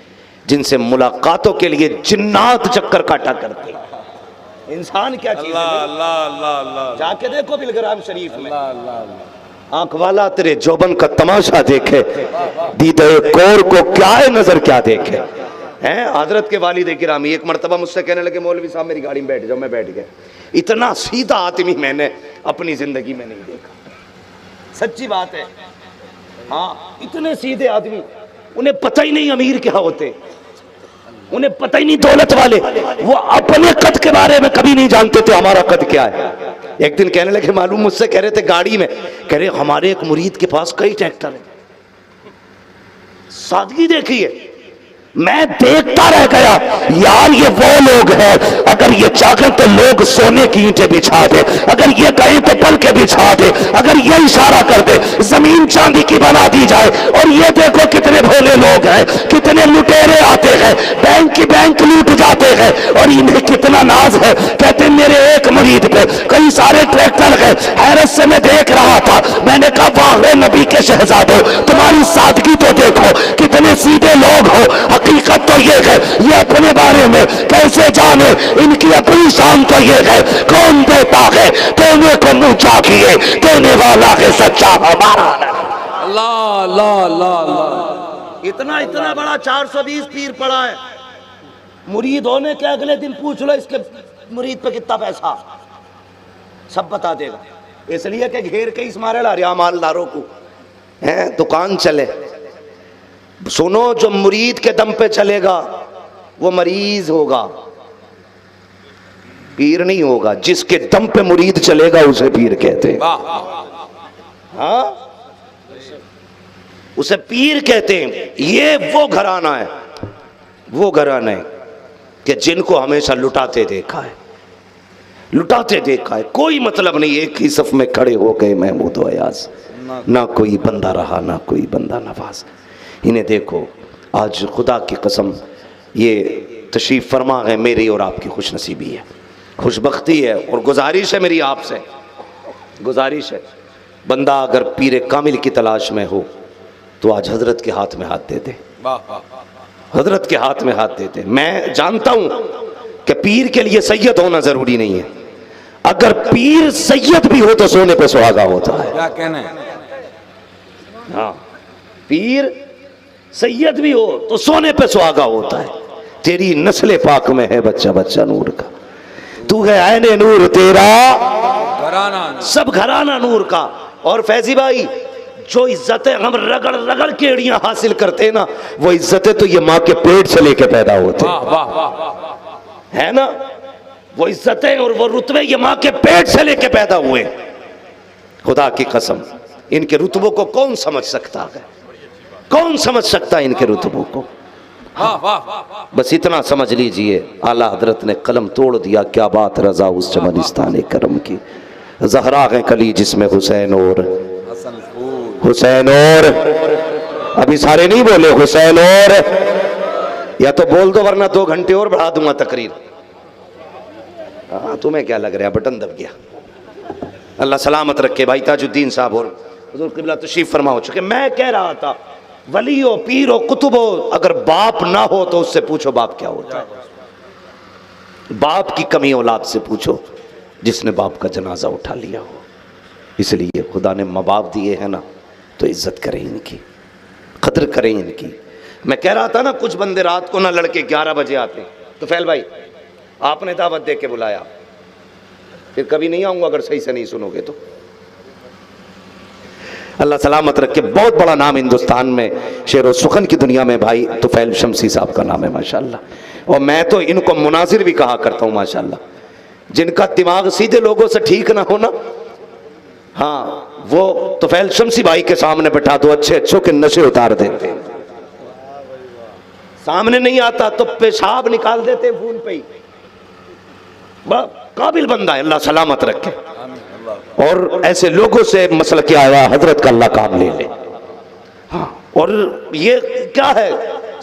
जिनसे मुलाकातों के लिए जिन्नात चक्कर काटा करते हैं। इंसान क्या चीज है, जाके देखो बिलग्राम शरीफ में, आंख वाला तेरे जोबन का तमाशा देखे, दीदे कोर को क्या है नजर क्या देखे। हैं हजरत के वालिद गिरामी एक मरतबा मुझसे कहने लगे, मौलवी साहब मेरी गाड़ी में बैठ जाओ। मैं बैठ गया। इतना सीधा आदमी मैंने अपनी जिंदगी में नहीं देखा, सच्ची बात है। हाँ, इतने सीधे आदमी, उन्हें पता ही नहीं अमीर क्या होते। उन्हें पता ही नहीं दौलत वाले, वो अपने कद के बारे में कभी नहीं जानते थे हमारा कद क्या है। एक दिन कहने लगे, मालूम मुझसे कह रहे थे गाड़ी में, कह रहे हमारे एक मुरीद के पास कई ट्रैक्टर है। सादगी देखिए, मैं देखता रह गया यार ये वो लोग हैं, अगर ये चाहे तो लोग सोने की ईंटें बिछा दे, अगर ये कहें तो पल के बिछा दे, अगर ये इशारा कर दे जमीन चांदी की बना दी जाए। और ये देखो कितने भोले लोग हैं, कितने लुटेरे आते हैं, बैंक की बैंक लूट जाते हैं, और इन्हें कितना नाज है। कहते मेरे एक मुरीद पे कई सारे ट्रैक्टर है। हैरत से मैं देख रहा था, मैंने कहा वाह नबी के शहजादो, तुम्हारी सादगी तो देखो, कितने सीधे लोग हो। हकीकत तो ये है, ये अपने बारे में कैसे जाने, इनकी अपनी शान तो ये है, कौन देता है देने को मुंह चाहिए, देने वाला है सच्चा हमारा। अल्लाह अल्लाह अल्लाह अल्लाह। इतना इतना बड़ा 420 पीर पड़ा है, मुरीद होने के अगले दिन पूछ लो इसके मुरीद पे कितना पैसा, सब बता देगा। इसलिए कि घेर के इस मारे ला रहा मालदारों को है, दुकान चले। सुनो, जो मुरीद के दम पे चलेगा वो मरीज होगा, पीर नहीं होगा। जिसके दम पे मुरीद चलेगा उसे पीर कहते हैं। हाँ, उसे पीर कहते हैं। ये वो घराना है, वो घराना है कि जिनको हमेशा लुटाते देखा है, लुटाते देखा है। कोई मतलब नहीं, एक ही सफ में खड़े हो गए महमूद अयाज, ना कोई बंदा रहा ना कोई बंदा नवाज। इन्हें देखो, आज खुदा की कसम ये तशरीफ़ फरमा है, मेरी और आपकी खुश नसीबी है, खुशबख्ती है। और गुजारिश है मेरी आपसे, गुजारिश है, बंदा अगर पीर कामिल की तलाश में हो तो आज हजरत के हाथ में हाथ दे दे, हजरत के हाथ में हाथ दे दे। मैं जानता हूं कि पीर के लिए सैयद होना जरूरी नहीं है, अगर पीर सैयद भी हो तो सोने पे सुहागा होता है। क्या कहना है? हाँ, पीर सैयद भी हो तो सोने पे सुहागा होता है। तेरी नस्ल पाक में है बच्चा बच्चा नूर का, तू है ऐने नूर तेरा घराना, सब घराना नूर का। और फैजी भाई, जो इज्जतें हम रगड़ रगड़ के एड़ियां हासिल करते हैं ना, वो इज्जतें तो ये माँ के पेट से लेके पैदा होते है ना। वो इज्जतें और वो रुतबे ये माँ के पेट से लेके पैदा हुए। खुदा की कसम, इनके रुतबों को कौन समझ सकता है, कौन समझ सकता है इनके रुतबों को। बस इतना समझ लीजिए, आला हजरत ने कलम तोड़ दिया। क्या बात रजा उस चमनिस्तान करम की, जहरा है कली जिसमें हुसैन और हुसैन और, अभी सारे नहीं बोले हुसैन और, या तो बोल दो वरना 2 घंटे और बढ़ा दूंगा तकरीर। हाँ, तुम्हें क्या लग रहा है, बटन दब गया। अल्लाह सलामत रखे। भाई ताजुद्दीन साहब और हुजूर क़िबला तशरीफ फरमा हो चुके। मैं कह रहा था, वली हो, पीर हो, कुतुब हो, अगर बाप ना हो तो उससे पूछो बाप क्या होता है। बाप की कमी औलाद से पूछो जिसने बाप का जनाजा उठा लिया हो। इसलिए खुदा ने माँ बाप दिए हैं ना, तो इज्जत करें इनकी, कदर करें इनकी। मैं कह रहा था ना, कुछ बंदे रात को ना लड़के 11 बजे आते, तो फैल भाई आपने दावत दे के बुलाया, फिर कभी नहीं आऊंगा अगर सही से नहीं सुनोगे तो। अल्लाह सलामत रखे। बहुत बड़ा नाम हिंदुस्तान में शेर व सुखन की दुनिया में भाई तुफैल शमसी साहब का नाम है माशाल्लाह। और मैं तो इनको मुनाजिर भी कहा करता हूँ माशाल्लाह। जिनका दिमाग सीधे लोगों से ठीक ना हो ना, हाँ, वो तुफैल शमसी भाई के सामने बैठा दो, अच्छे अच्छों के नशे उतार देते हैं। सामने नहीं आता तो पेशाब निकाल देते फोन पे ही। काबिल बंदा है, अल्लाह सलामत रखे। और ऐसे लोगों से मसला क्या आया, हजरत का अल्लाह काम ले ले। हाँ, और ये क्या है,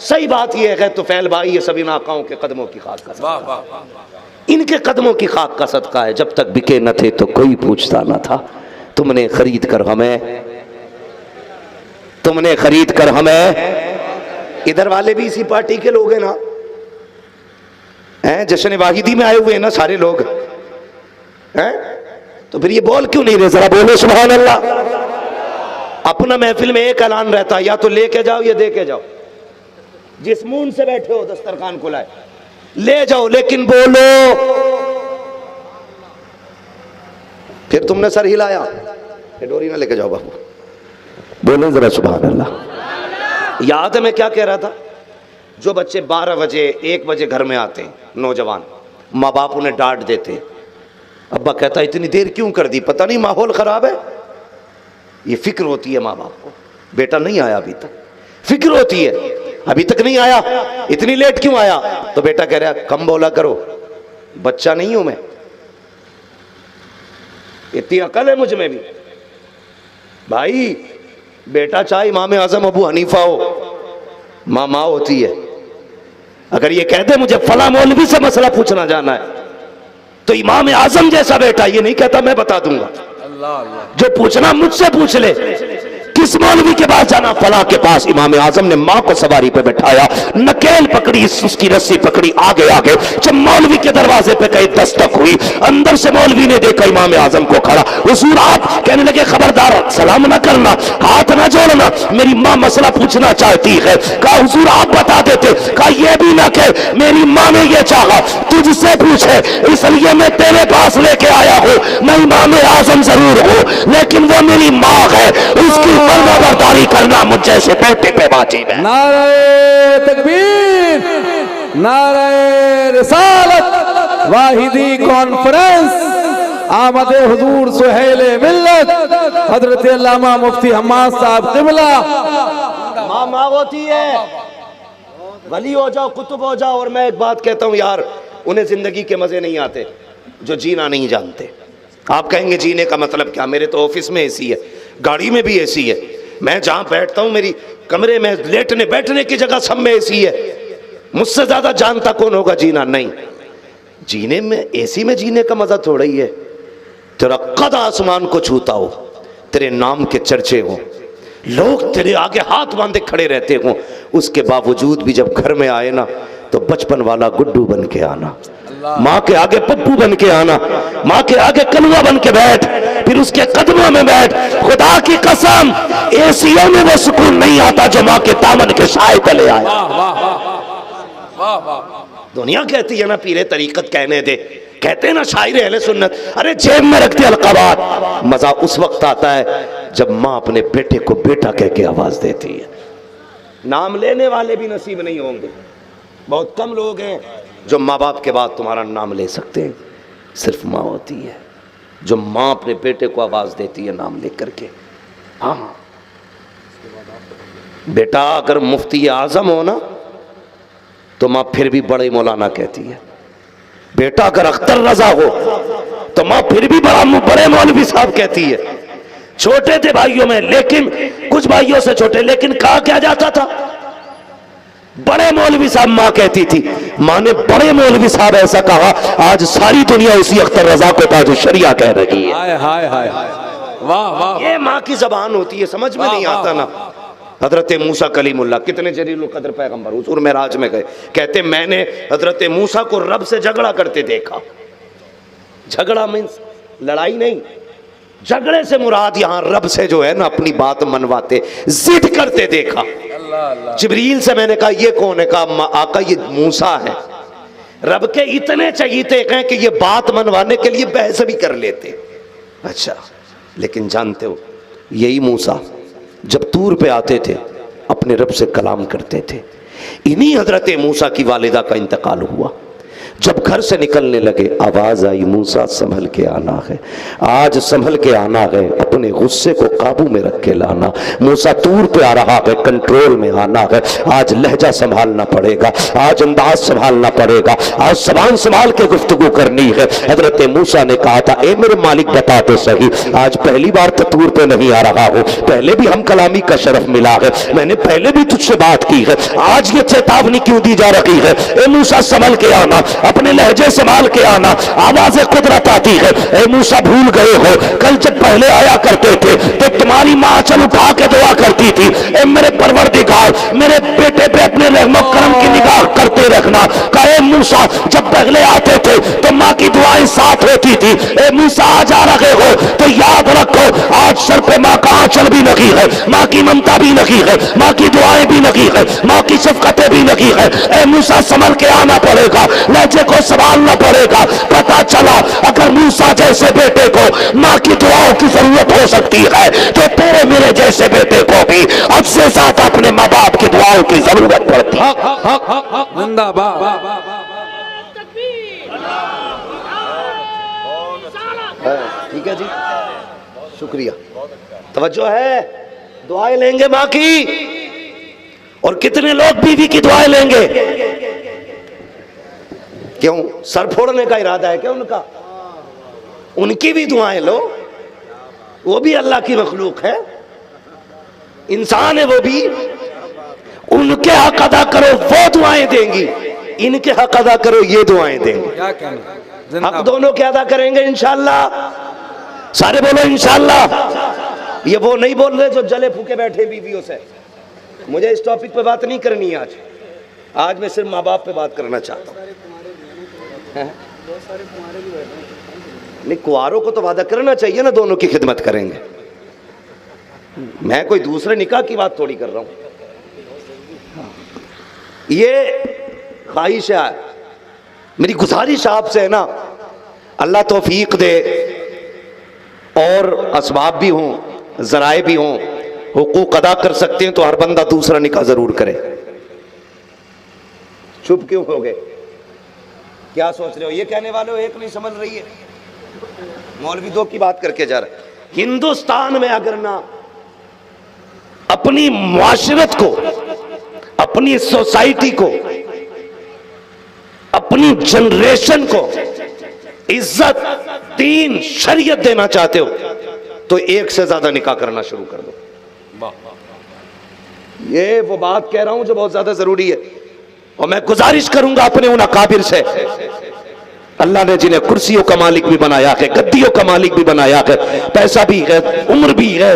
सही बात ये है तो फैल भाई, ये सभी नाकाओं के कदमों की खाक का सदका, इनके कदमों की खाक का सदका है। जब तक बिके न थे तो कोई पूछता न था, तुमने खरीद कर हमें, तुमने खरीद कर हमें। इधर वाले भी इसी पार्टी के लोग हैं ना, हैं, जश्न वाहिदी में आए हुए हैं ना सारे लोग, हैं, तो फिर ये बोल क्यों नहीं रहे, जरा बोलो सुभान अल्लाह। अपना महफिल में एक ऐलान रहता है, या तो लेके जाओ या दे के जाओ। जिस मून से बैठे हो दस्तरखान को लाए ले जाओ, लेकिन बोलो। फिर तुमने सर हिलाया, ये डोरी ना लेके जाओ बाबू, बोलो जरा सुभान अल्लाह। याद है मैं क्या कह रहा था, जो बच्चे 12 बजे 1 बजे घर में आते हैं, नौजवान, माँ बाप उन्हें डांट देते। अब्बा कहता इतनी देर क्यों कर दी, पता नहीं माहौल खराब है। ये फिक्र होती है माँ बाप को, बेटा नहीं आया अभी तक, फिक्र होती है अभी तक नहीं आया, इतनी लेट क्यों आया। तो बेटा कह रहा कम बोला करो, बच्चा नहीं हूं मैं, इतनी अकल है मुझ में भी। भाई बेटा चाहे इमाम आजम अबू हनीफा हो, माँ होती है। अगर ये कहते मुझे फला मौलवी से मसला पूछना जाना है तो इमाम आजम जैसा बेटा, ये नहीं कहता मैं बता दूंगा, जो पूछना मुझसे पूछ ले। किस मौलवी के पास जाना, फला के पास। इमाम आजम ने माँ को सवारी पे बैठाया, नकेल पकड़ी, उसकी रस्सी पकड़ी, आगे आगे। जब मौलवी के दरवाजे पे कहीं दस्तक हुई, अंदर से मौलवी ने देखा इमाम आजम को खड़ा। हुजूर आप, कहने लगे खबरदार सलाम ना करना, हाथ ना जोड़ना, मेरी माँ मसला पूछना चाहती है। कहा हुजूर आप बता देते। कहा यह भी ना कहे, मेरी माँ ने यह चाहा तुझसे पूछे, इसलिए मैं तेरे पास लेके आया हूँ। मैं इमाम आजम जरूर हूँ, लेकिन वो मेरी माँ है, उसकी बर्दारी करना मुझ जैसे बेटे पे वाजिब है। नारे तकबीर, नारे रिसालत, वाहिदी कॉन्फ्रेंस, आमदे हुजूर सुहेले मिल्लत, हजरत अल्लामा मुफ्ती हम्माद साहब क़िबला। माँ होती है, वली हो जाओ, कुतुब हो जाओ। और मैं एक बात कहता हूँ यार, उन्हें जिंदगी के मजे नहीं आते जो जीना नहीं जानते। आप कहेंगे जीने का मतलब क्या, मेरे तो ऑफिस में एसी है, गाड़ी में भी एसी है, मैं जहां बैठता हूं मेरी कमरे में लेटने बैठने की जगह सब में एसी है। मुझसे ज्यादा जानता कौन होगा जीना? नहीं, जीने में एसी में जीने का मजा थोड़ा ही है। तेरा कद आसमान को छूता हो, तेरे नाम के चर्चे हो, लोग तेरे आगे हाथ बांधे खड़े रहते हो, उसके बावजूद भी जब घर में आए ना तो बचपन वाला गुड्डू बन के आना, माँ के आगे पप्पू बन के आना, माँ के आगे कलुआ बन के बैठ, फिर उसके कदमों में बैठ। खुदा की कसम एसीओ में वो सुकून नहीं आता जो माँ के दामन के साए तले आए। दुनिया कहती है ना पीरे तरीकत कहने दे, कहते हैं ना शायर अहले सुन्नत, अरे जेब में रखते अलकाबात। मजा उस वक्त आता है जब माँ अपने बेटे को बेटा कह के आवाज देती है। नाम लेने वाले भी नसीब नहीं होंगे, बहुत कम लोग हैं जो माँ बाप के बाद तुम्हारा नाम ले सकते हैं। सिर्फ माँ होती है जो माँ अपने बेटे को आवाज देती है नाम लेकर के। हाँ बेटा अगर मुफ्ती आजम हो ना तो माँ फिर भी बड़े मौलाना कहती है। बेटा अगर अख्तर रजा हो तो माँ फिर भी बड़े मौलवी साहब कहती है। छोटे थे भाइयों में, लेकिन कुछ भाइयों से छोटे, लेकिन कहा क्या जाता था बड़े मौलवी साहब माँ कहती थी। माँ ने बड़े मौलवी साहब ऐसा कहा, आज सारी दुनिया उसी अख्तर रजा को ताज शरिया कह रही है। हाय हाय हाय, वाह वाह, ये माँ की जबान होती है, समझ में नहीं आता ना। हजरत मूसा कलीमुल्लाह कितने जलीलुल कद्र पैगंबर, हुजूर मेराज में गए, कहते मैंने हजरत मूसा को रब से झगड़ा करते देखा। झगड़ा मीन्स लड़ाई नहीं, झगड़े से मुराद यहाँ रब से जो है ना अपनी बात मनवाते, जिद करते देखा। जिब्रील से मैंने कहा ये कौन है? कहा आका ये मूसा है। रब के इतने चहीते हैं कि ये बात मनवाने के लिए बहस भी कर लेते। अच्छा, लेकिन जानते हो यही मूसा जब तूर पे आते थे अपने रब से कलाम करते थे। इन्हीं हजरत मूसा की वालिदा का इंतकाल हुआ। जब घर से निकलने लगे आवाज आई, मूसा संभल के आना है, आज संभल के आना है, अपने गुस्से को काबू में रख के लाना। मूसा तूर पे आ रहा है, कंट्रोल में आना है, आज लहजा संभालना पड़ेगा, आज अंदाज संभालना पड़ेगा, आज जबान संभाल के गुफ्तगू करनी है। हजरत मूसा ने कहा था ए मेरे मालिक बता तो सही, आज पहली बार तो तूर पे नहीं आ रहा हूँ, पहले भी हम कलामी का शरफ मिला है, मैंने पहले भी तुझसे बात की है, आज ये चेतावनी क्यों दी जा रही है? ए मूसा संभल के आना, अपने लहजे संभाल के आना, आवाज़ कुदरत आती है। ए मूसा भूल गए हो कल जब पहले आया करते थे तो तुम्हारी माँ चल उठा के दुआ करती थी, ए मेरे परवरदिगार मेरे बेटे पे अपने रहमो करम की निगाह करते रखना। कहे मूसा जब पहले आते थे तो माँ की दुआएं साथ होती थी। ए मूसा आज आ रहे हो तो याद रखो आज सर पे माँ का आंचल भी लगी है, माँ की ममता भी लगी है, माँ की दुआएं भी लगी है, माँ की शफकतें भी लगी है। ए मूसा संभल के आना पड़ेगा, लहजे को संभालना पड़ेगा। पता चला अगर और मूसा जैसे बेटे को माँ की दुआओं की जरूरत हो सकती है, तो तेरे मेरे जैसे बेटे को भी अब से ज्यादा अपने माँ बाप की दुआओं की जरूरत पड़ती है। जिंदाबाद। ठीक है जी, शुक्रिया, तवज्जो है। दुआएं लेंगे माँ की, और कितने लोग बीवी की दुआएं लेंगे? क्यों, सर फोड़ने का इरादा है क्या उनका? उनकी भी दुआएं लो, वो भी अल्लाह की मखलूक है, इंसान है वो भी। उनके हक अदा करो, वो दुआएं देंगी, इनके हक अदा करो, ये दुआएं देंगी। क्या कहना, हक दोनों के अदा करेंगे इंशाअल्लाह। सारे बोलो इंशाअल्लाह। ये वो नहीं बोल रहे जो जले फूके बैठे बीवियों से। मुझे इस टॉपिक पे बात नहीं करनी है आज मैं सिर्फ माँ बाप पे बात करना चाहता हूँ। नहीं, कुंवारों को तो वादा करना चाहिए ना, दोनों की खिदमत करेंगे। मैं कोई दूसरे निकाह की बात थोड़ी कर रहा हूं। ये ख्वाहिश है, मेरी गुजारिश आपसे है ना, अल्लाह तौफीक दे और असबाब भी हों, जराए भी हों, हुकूक अदा कर सकते हैं तो हर बंदा दूसरा निकाह जरूर करे। चुप क्यों हो गए? क्या सोच रहे हो? ये कहने वाले हो एक नहीं समझ रही है। मौलवी दो की बात करके जा रहे। हिंदुस्तान में अगर ना अपनी मुआशरत को, अपनी सोसाइटी को, अपनी जनरेशन को इज्जत, दीन, शरीयत देना चाहते हो तो एक से ज्यादा निकाह करना शुरू कर दो। ये वो बात कह रहा हूं जो बहुत ज्यादा जरूरी है। और मैं गुजारिश करूंगा अपने उन अकाबिर से, अल्लाह ने जिन्हें कुर्सियों का मालिक भी बनाया है, गद्दियों का मालिक भी बनाया है, पैसा भी है, उम्र भी है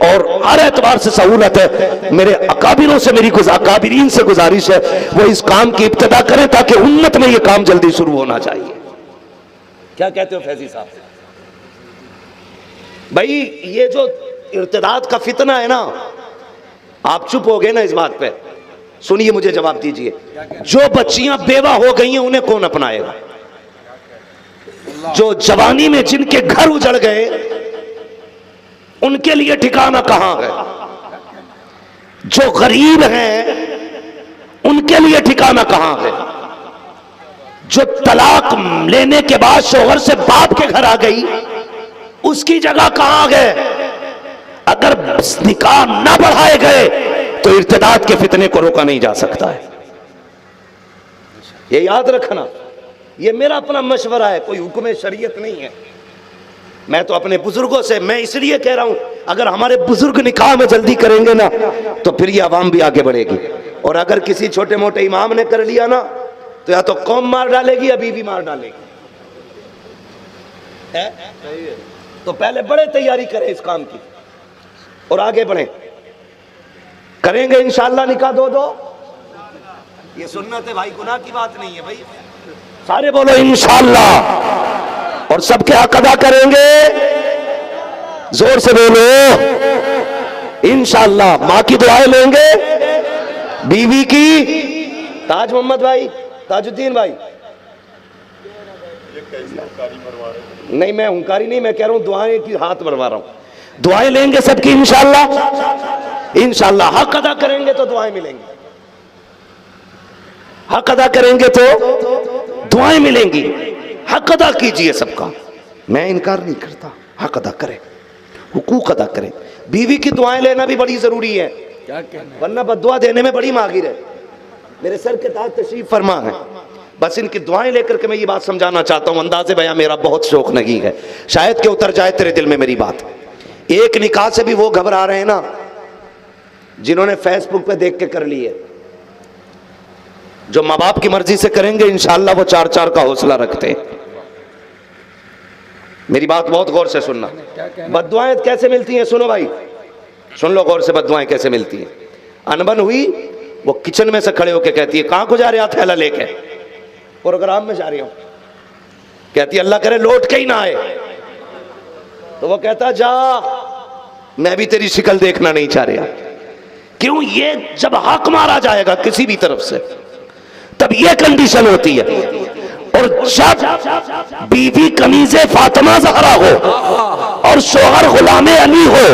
और हर एतबार से सहूलत है, मेरे अकाबिरों से, मेरी अकाबिरीन से गुजारिश है वो इस काम की इब्तिदा करें ताकि उम्मत में ये काम जल्दी शुरू होना चाहिए। क्या कहते हो फैजी साहब? भाई ये जो इर्तिदाद का फितना है ना, आप चुप हो गए ना इस बात पे, सुनिए मुझे जवाब दीजिए। जो बच्चियां बेवा हो गई हैं उन्हें कौन अपनाएगा? जो जवानी में जिनके घर उजड़ गए उनके लिए ठिकाना कहां है? जो गरीब हैं उनके लिए ठिकाना कहां है? जो तलाक लेने के बाद शौहर से बाप के घर आ गई उसकी जगह कहां गए? अगर निकाह ना बढ़ाए गए तो इर्तिदाद के फितने को रोका नहीं जा सकता है। ये याद रखना, ये मेरा अपना मशवरा है, कोई हुक्म शरीयत नहीं है। मैं तो अपने बुजुर्गों से, मैं इसलिए कह रहा हूं अगर हमारे बुजुर्ग निकाह में जल्दी करेंगे ना तो फिर ये आवाम भी आगे बढ़ेगी। और अगर किसी छोटे मोटे इमाम ने कर लिया ना तो या तो कौम मार डालेगी या बीवी मार डालेगी। है? तो पहले बड़े तैयारी करें इस काम की और आगे बढ़े। करेंगे इंशाअल्लाह निकाह दो। ये सुन्नत है भाई, गुनाह की बात नहीं है भाई। सारे बोलो इंशाअल्लाह, और सबके हक अदा करेंगे। जोर से बोलो इंशाअल्लाह। माँ की दुआएं लेंगे, बीवी की। ताज मोहम्मद भाई, ताजुद्दीन भाई, नहीं मैं हुंकारी नहीं, मैं कह रहा हूं दुआएं की हाथ भरवा रहा हूं। दुआएं लेंगे सबकी इंशाअल्लाह। इंशाअल्लाह हक अदा करेंगे तो दुआएं मिलेंगी, हक अदा करेंगे तो दुआएं मिलेंगी। हक अदा कीजिए सबका, मैं इनकार नहीं करता। हक अदा करें, हुकूक अदा करें। बीवी की दुआएं लेना भी बड़ी जरूरी है, वरना बद्दुआ देने में बड़ी माहिर है। मेरे सर के ताज तशरीफ फरमा है, बस इनकी दुआएं लेकर के मैं ये बात समझाना चाहता हूं। अंदाज़े बयां मेरा बहुत शौक नहीं है, शायद कि उतर जाए तेरे दिल में मेरी बात। एक निकाह से भी वो घबरा रहे हैं ना जिन्होंने फेसबुक पे देख के कर लिए। जो माँ बाप की मर्जी से करेंगे इंशाअल्लाह वो 4-4 का हौसला रखते हैं। मेरी बात बहुत गौर से सुनना। बद्दुआएं कैसे मिलती हैं सुनो भाई, सुन लो गौर से। बद्दुआएं कैसे मिलती हैं? अनबन हुई, वो किचन में से खड़े होके कहती है कहां को जा रहे हो थैला लेके? प्रोग्राम में जा रही हूं। कहती है अल्लाह करे लौट के ही ना आए। तो वो कहता जा, मैं भी तेरी शिकल देखना नहीं चाह रहा। क्यों? ये जब हक मारा जाएगा किसी भी तरफ से तब ये कंडीशन होती है। और जब बीवी कनीज़े फातिमा ज़हरा हो और शोहर गुलामे अली हो,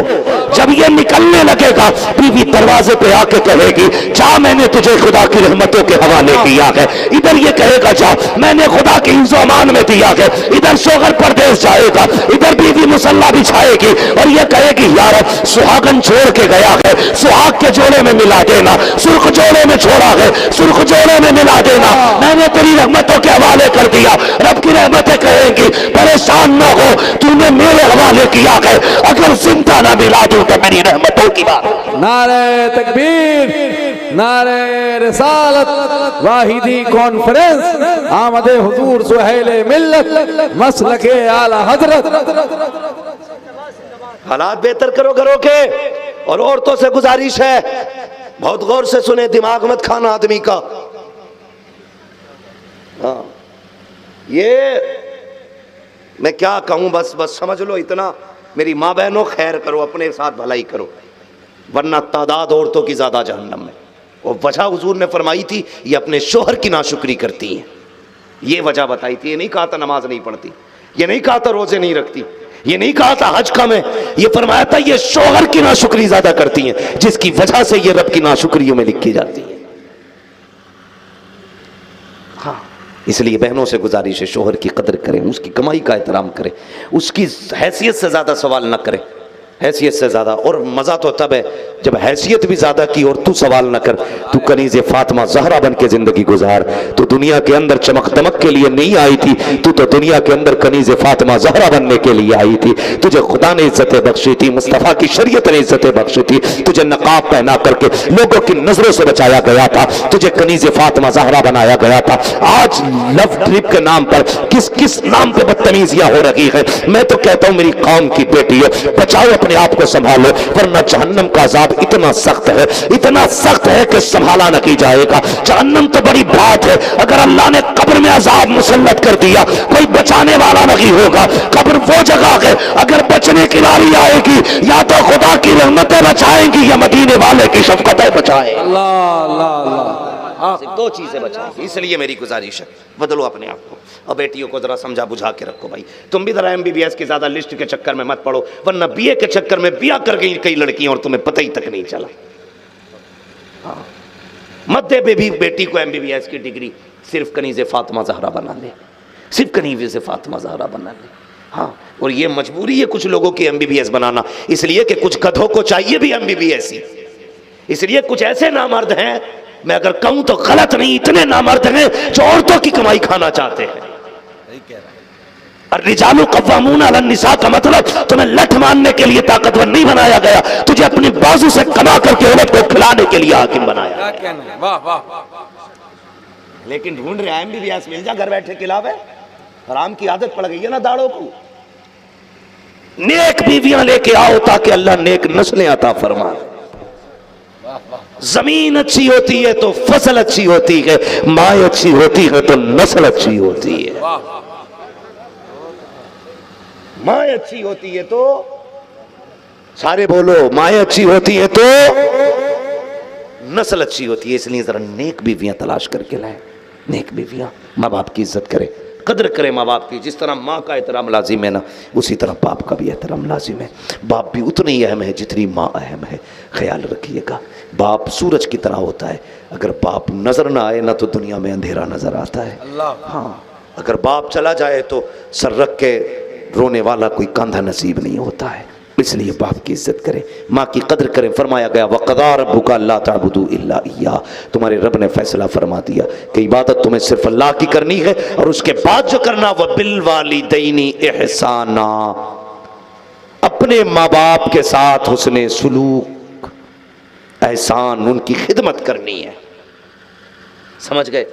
जब ये निकलने लगेगा, बीवी दरवाजे पे आके कहेगी जा मैंने तुझे खुदा की रहमतों के हवाले किया है। इधर ये कहेगा जा मैंने खुदा के हिफ्ज़ अमान में दिया है। इधर शोहर परदेश जाएगा, इधर बीवी मुसल्ला बिछाएगी और ये कहेगी यार सुहागन छोड़ के गया है, सुहाग के जोड़े में मिला देना, सुर्ख जोड़े में छोड़ा है, सुर्ख जोड़े में मिला देना, मैंने तेरी रहमतों के हवाले कर दिया। रब की रहमतें कहेंगी परेशान ना हो, तूने मेरे हवाले किया है, अगर जिंदा ना मिला दूं तो मेरी रहमतों की बात। नारे तकबीर, नारे रिसालत, वाहिदी कॉन्फ्रेंस, आमदे हुजूर सुहेले मिल्लत, मसलके आला हजरत। हालात बेहतर करो घरों के। और औरतों से गुजारिश है, बहुत गौर से सुने, दिमाग मत खाना आदमी का। हाँ, ये मैं क्या कहूं, बस समझ लो इतना। मेरी माँ बहनों खैर करो, अपने साथ भलाई करो, वरना तादाद औरतों की ज्यादा जहन्नम में। और वजह हुजूर ने फरमाई थी, ये अपने शोहर की नाशुक्री करती हैं। ये वजह बताई थी। ये नहीं कहा था नमाज नहीं पढ़ती, ये नहीं कहा था रोजे नहीं रखती, ये नहीं कहा था हज कम है। ये फरमाया था ये शोहर की नाशुक्री ज्यादा करती हैं, जिसकी वजह से ये रब की नाशुक्रियों में लिखी जाती है। हाँ, इसलिए बहनों से गुजारिश है, शोहर की कदर करें, उसकी कमाई का एहतराम करें, उसकी हैसियत से ज़्यादा सवाल न करें, हैसियत से ज़्यादा। और मज़ा तो तब है जब हैसियत भी ज़्यादा की और तू सवाल न कर। तू कनीज़े फातिमा ज़हरा बन के ज़िंदगी गुजार। तू दुनिया के अंदर चमक दमक के लिए नहीं आई थी, तू तो दुनिया के अंदर कनीज़े फातिमा ज़हरा बनने के लिए आई थी। तुझे खुदा ने इज्जतें बख्शी थी, मुस्तफ़ा की शरीयत ने इज्जतें बख्शी थी। तुझे नकाब पहना करके लोगों की नज़रों से बचाया गया था, तुझे कनीज़े फातिमा ज़हरा बनाया गया था। आज लव ट्रिप के नाम पर किस किस नाम पर बदतमीजियाँ हो रही है। मैं तो कहता हूँ मेरी कौम की बेटी हो, बचाओ, अपने आप को संभालो, वरना जहन्नम का अज़ाब इतना सख्त है, इतना सख्त है कि संभाला न की जाएगा। जहन्नम तो बड़ी बात है, अगर अल्लाह ने कब्र में अज़ाब मुसल्लत कर दिया, कोई बचाने वाला नहीं होगा। कब्र वो जगह है, अगर बचने की बारी आएगी, या तो खुदा की रहमतें बचाएंगी या मदीने वाले की शफ़क़तें बचाएं। अल्लाह अल्लाह अल्लाह। सिर्फ दो चीजें बचाएंगी। इसलिए मेरी गुजारिश है, बदलो अपने आप को और बेटियों को जरा समझा बुझा के रखो। भाई तुम भी जरा MBBS की ज्यादा लिस्ट के चक्कर में मत पड़ो, वरना BA के चक्कर में बिया कर गई कई लड़कियां और तुम्हें पता ही तक नहीं चला। हाँ, मत दे बेबी बेटी को MBBS की डिग्री, सिर्फ कनीज़े फातिमा ज़हरा बना ले, सिर्फ कनीज़े फातिमा ज़हरा बना ले। हाँ, और ये मजबूरी है कुछ लोगों की MBBS बनाना, इसलिए कि कुछ गधों को चाहिए भी MBBS ही। इसलिए कुछ ऐसे नामर्द हैं, मैं अगर कहूं तो गलत नहीं, इतने नामर्द हैं जो औरतों की कमाई खाना चाहते हैं। और रिजालु कव्वामून अलन निसा का मतलब तुम्हें लठ मारने के लिए ताकतवर नहीं बनाया गया, तुझे अपनी बाजू से कमा करके औरत को खिलाने के लिए हाकिम बनाया। वाह वाह। लेकिन ढूंढ रहे MBBS मिल जा घर बैठे खिलावे, हराम की आदत पड़ गई है ना दाड़ों को। नेक बीवियां लेके आओ ताकि अल्लाह नेक नस्लें अता फरमाए। जमीन अच्छी होती है तो फसल अच्छी होती है, माँ अच्छी होती है तो नस्ल अच्छी होती है। माँ अच्छी होती है तो, सारे बोलो, माँ अच्छी होती है तो नस्ल अच्छी होती है। इसलिए जरा नेक बीवियां तलाश करके लाएं, नेक बीवियां। माँ बाप की इज्जत करें, कदर करें माँ बाप की। जिस तरह माँ का एहतराम लाजिम है ना, उसी तरह बाप का भी एहतराम लाजिम है। बाप भी उतनी ही अहम है जितनी माँ अहम है, ख्याल रखिएगा। बाप सूरज की तरह होता है, अगर बाप नजर ना आए ना तो दुनिया में अंधेरा नजर आता है। हाँ, अगर बाप चला जाए तो सर रख के रोने वाला कोई कंधा नसीब नहीं होता है। इसलिए बाप की इज्जत करें, माँ की कदर करें। फरमाया गया वक़ज़ा रब्बुका अल्ला ताबुदू इल्ला इय्याह, तुम्हारे रब ने फैसला फरमा दिया कि इबादत तुम्हें सिर्फ अल्लाह की करनी है, और उसके बाद जो करना वह बिल वालिदैनी इहसाना, अपने माँ बाप के साथ हुस्ने सुलूक, एहसान, उनकी खिदमत करनी है। समझ गए?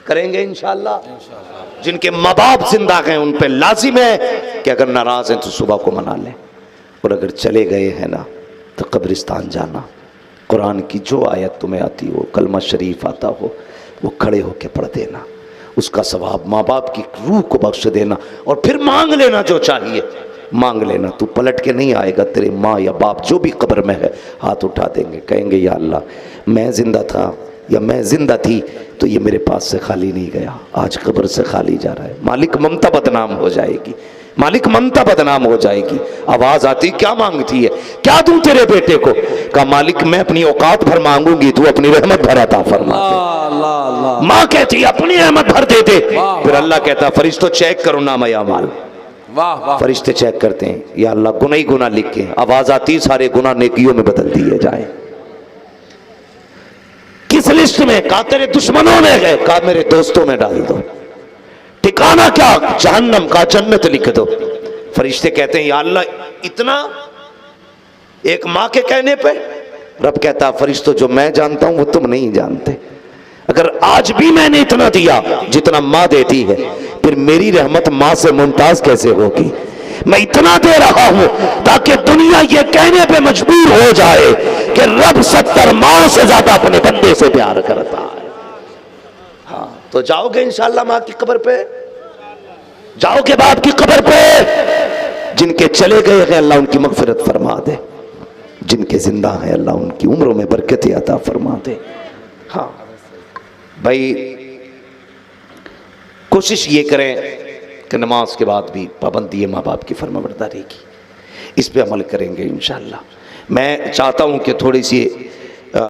करेंगे इंशाअल्लाह। जिनके माँ बाप जिंदा हैं उन पे लाजिम है कि अगर नाराज हैं तो सुबह को मना लें, और अगर चले गए हैं ना तो कब्रिस्तान जाना। कुरान की जो आयत तुम्हें आती हो, कलमा शरीफ आता हो, वो खड़े होके पढ़ देना, उसका सवाब माँ बाप की रूह को बख्श देना। और फिर मांग लेना जो चाहिए, मांग लेना। तू पलट के नहीं आएगा, तेरे माँ या बाप जो भी कब्र में है हाथ उठा देंगे, कहेंगे या अल्लाह मैं जिंदा था या मैं जिंदा थी तो ये मेरे पास से खाली नहीं गया, आज कब्र से खाली जा रहा है। मालिक ममता बदनाम हो जाएगी, मालिक ममता बदनाम हो जाएगी। आवाज आती, क्या मांगती है, क्या दूं तेरे बेटे को? कहा मालिक मैं अपनी औकात भर मांगूंगी, तू अपनी रहमत भर अता फरमा दे। माँ कहती अपनी रहमत भर दे दे। फिर अल्लाह कहता फरिश्तों चेक करो नाम अमाल। फरिश्ते चेक करते हैं, या अल्लाह गुनाह ही गुनाह लिख के। आवाज आती सारे गुनाह नेकियों में बदल दिए जाए। किस लिस्ट में? कहा तेरे दुश्मनों में गए, कहा मेरे दोस्तों में डाल दो। ठिकाना क्या? जहन्नम का, जन्नत लिख दो। फरिश्ते कहते हैं या अल्लाह इतना, एक माँ के कहने पे? रब कहता फरिश्तों जो मैं जानता हूं वो तुम नहीं जानते। अगर आज भी मैंने इतना दिया जितना माँ देती है, फिर मेरी रहमत माँ से मुमताज कैसे होगी? मैं इतना दे रहा हूं ताकि दुनिया ये कहने पे मजबूर हो जाए कि रब 70 माँ से ज्यादा अपने बंदे से प्यार करता है। हाँ, तो जाओगे इंशाअल्लाह माँ की कब्र पे, जाओगे बाप की कब्र पे। जिनके चले गए हैं अल्लाह उनकी मगफिरत फरमा दे, जिनके जिंदा हैं अल्लाह उनकी उम्रों में बरकत अता फरमा दे। हाँ भाई, कोशिश ये करें कि नमाज के बाद भी पाबंदी है माँ बाप की फर्माबरदारी की, इस पे अमल करेंगे इंशाअल्लाह। मैं चाहता हूँ कि थोड़ी सी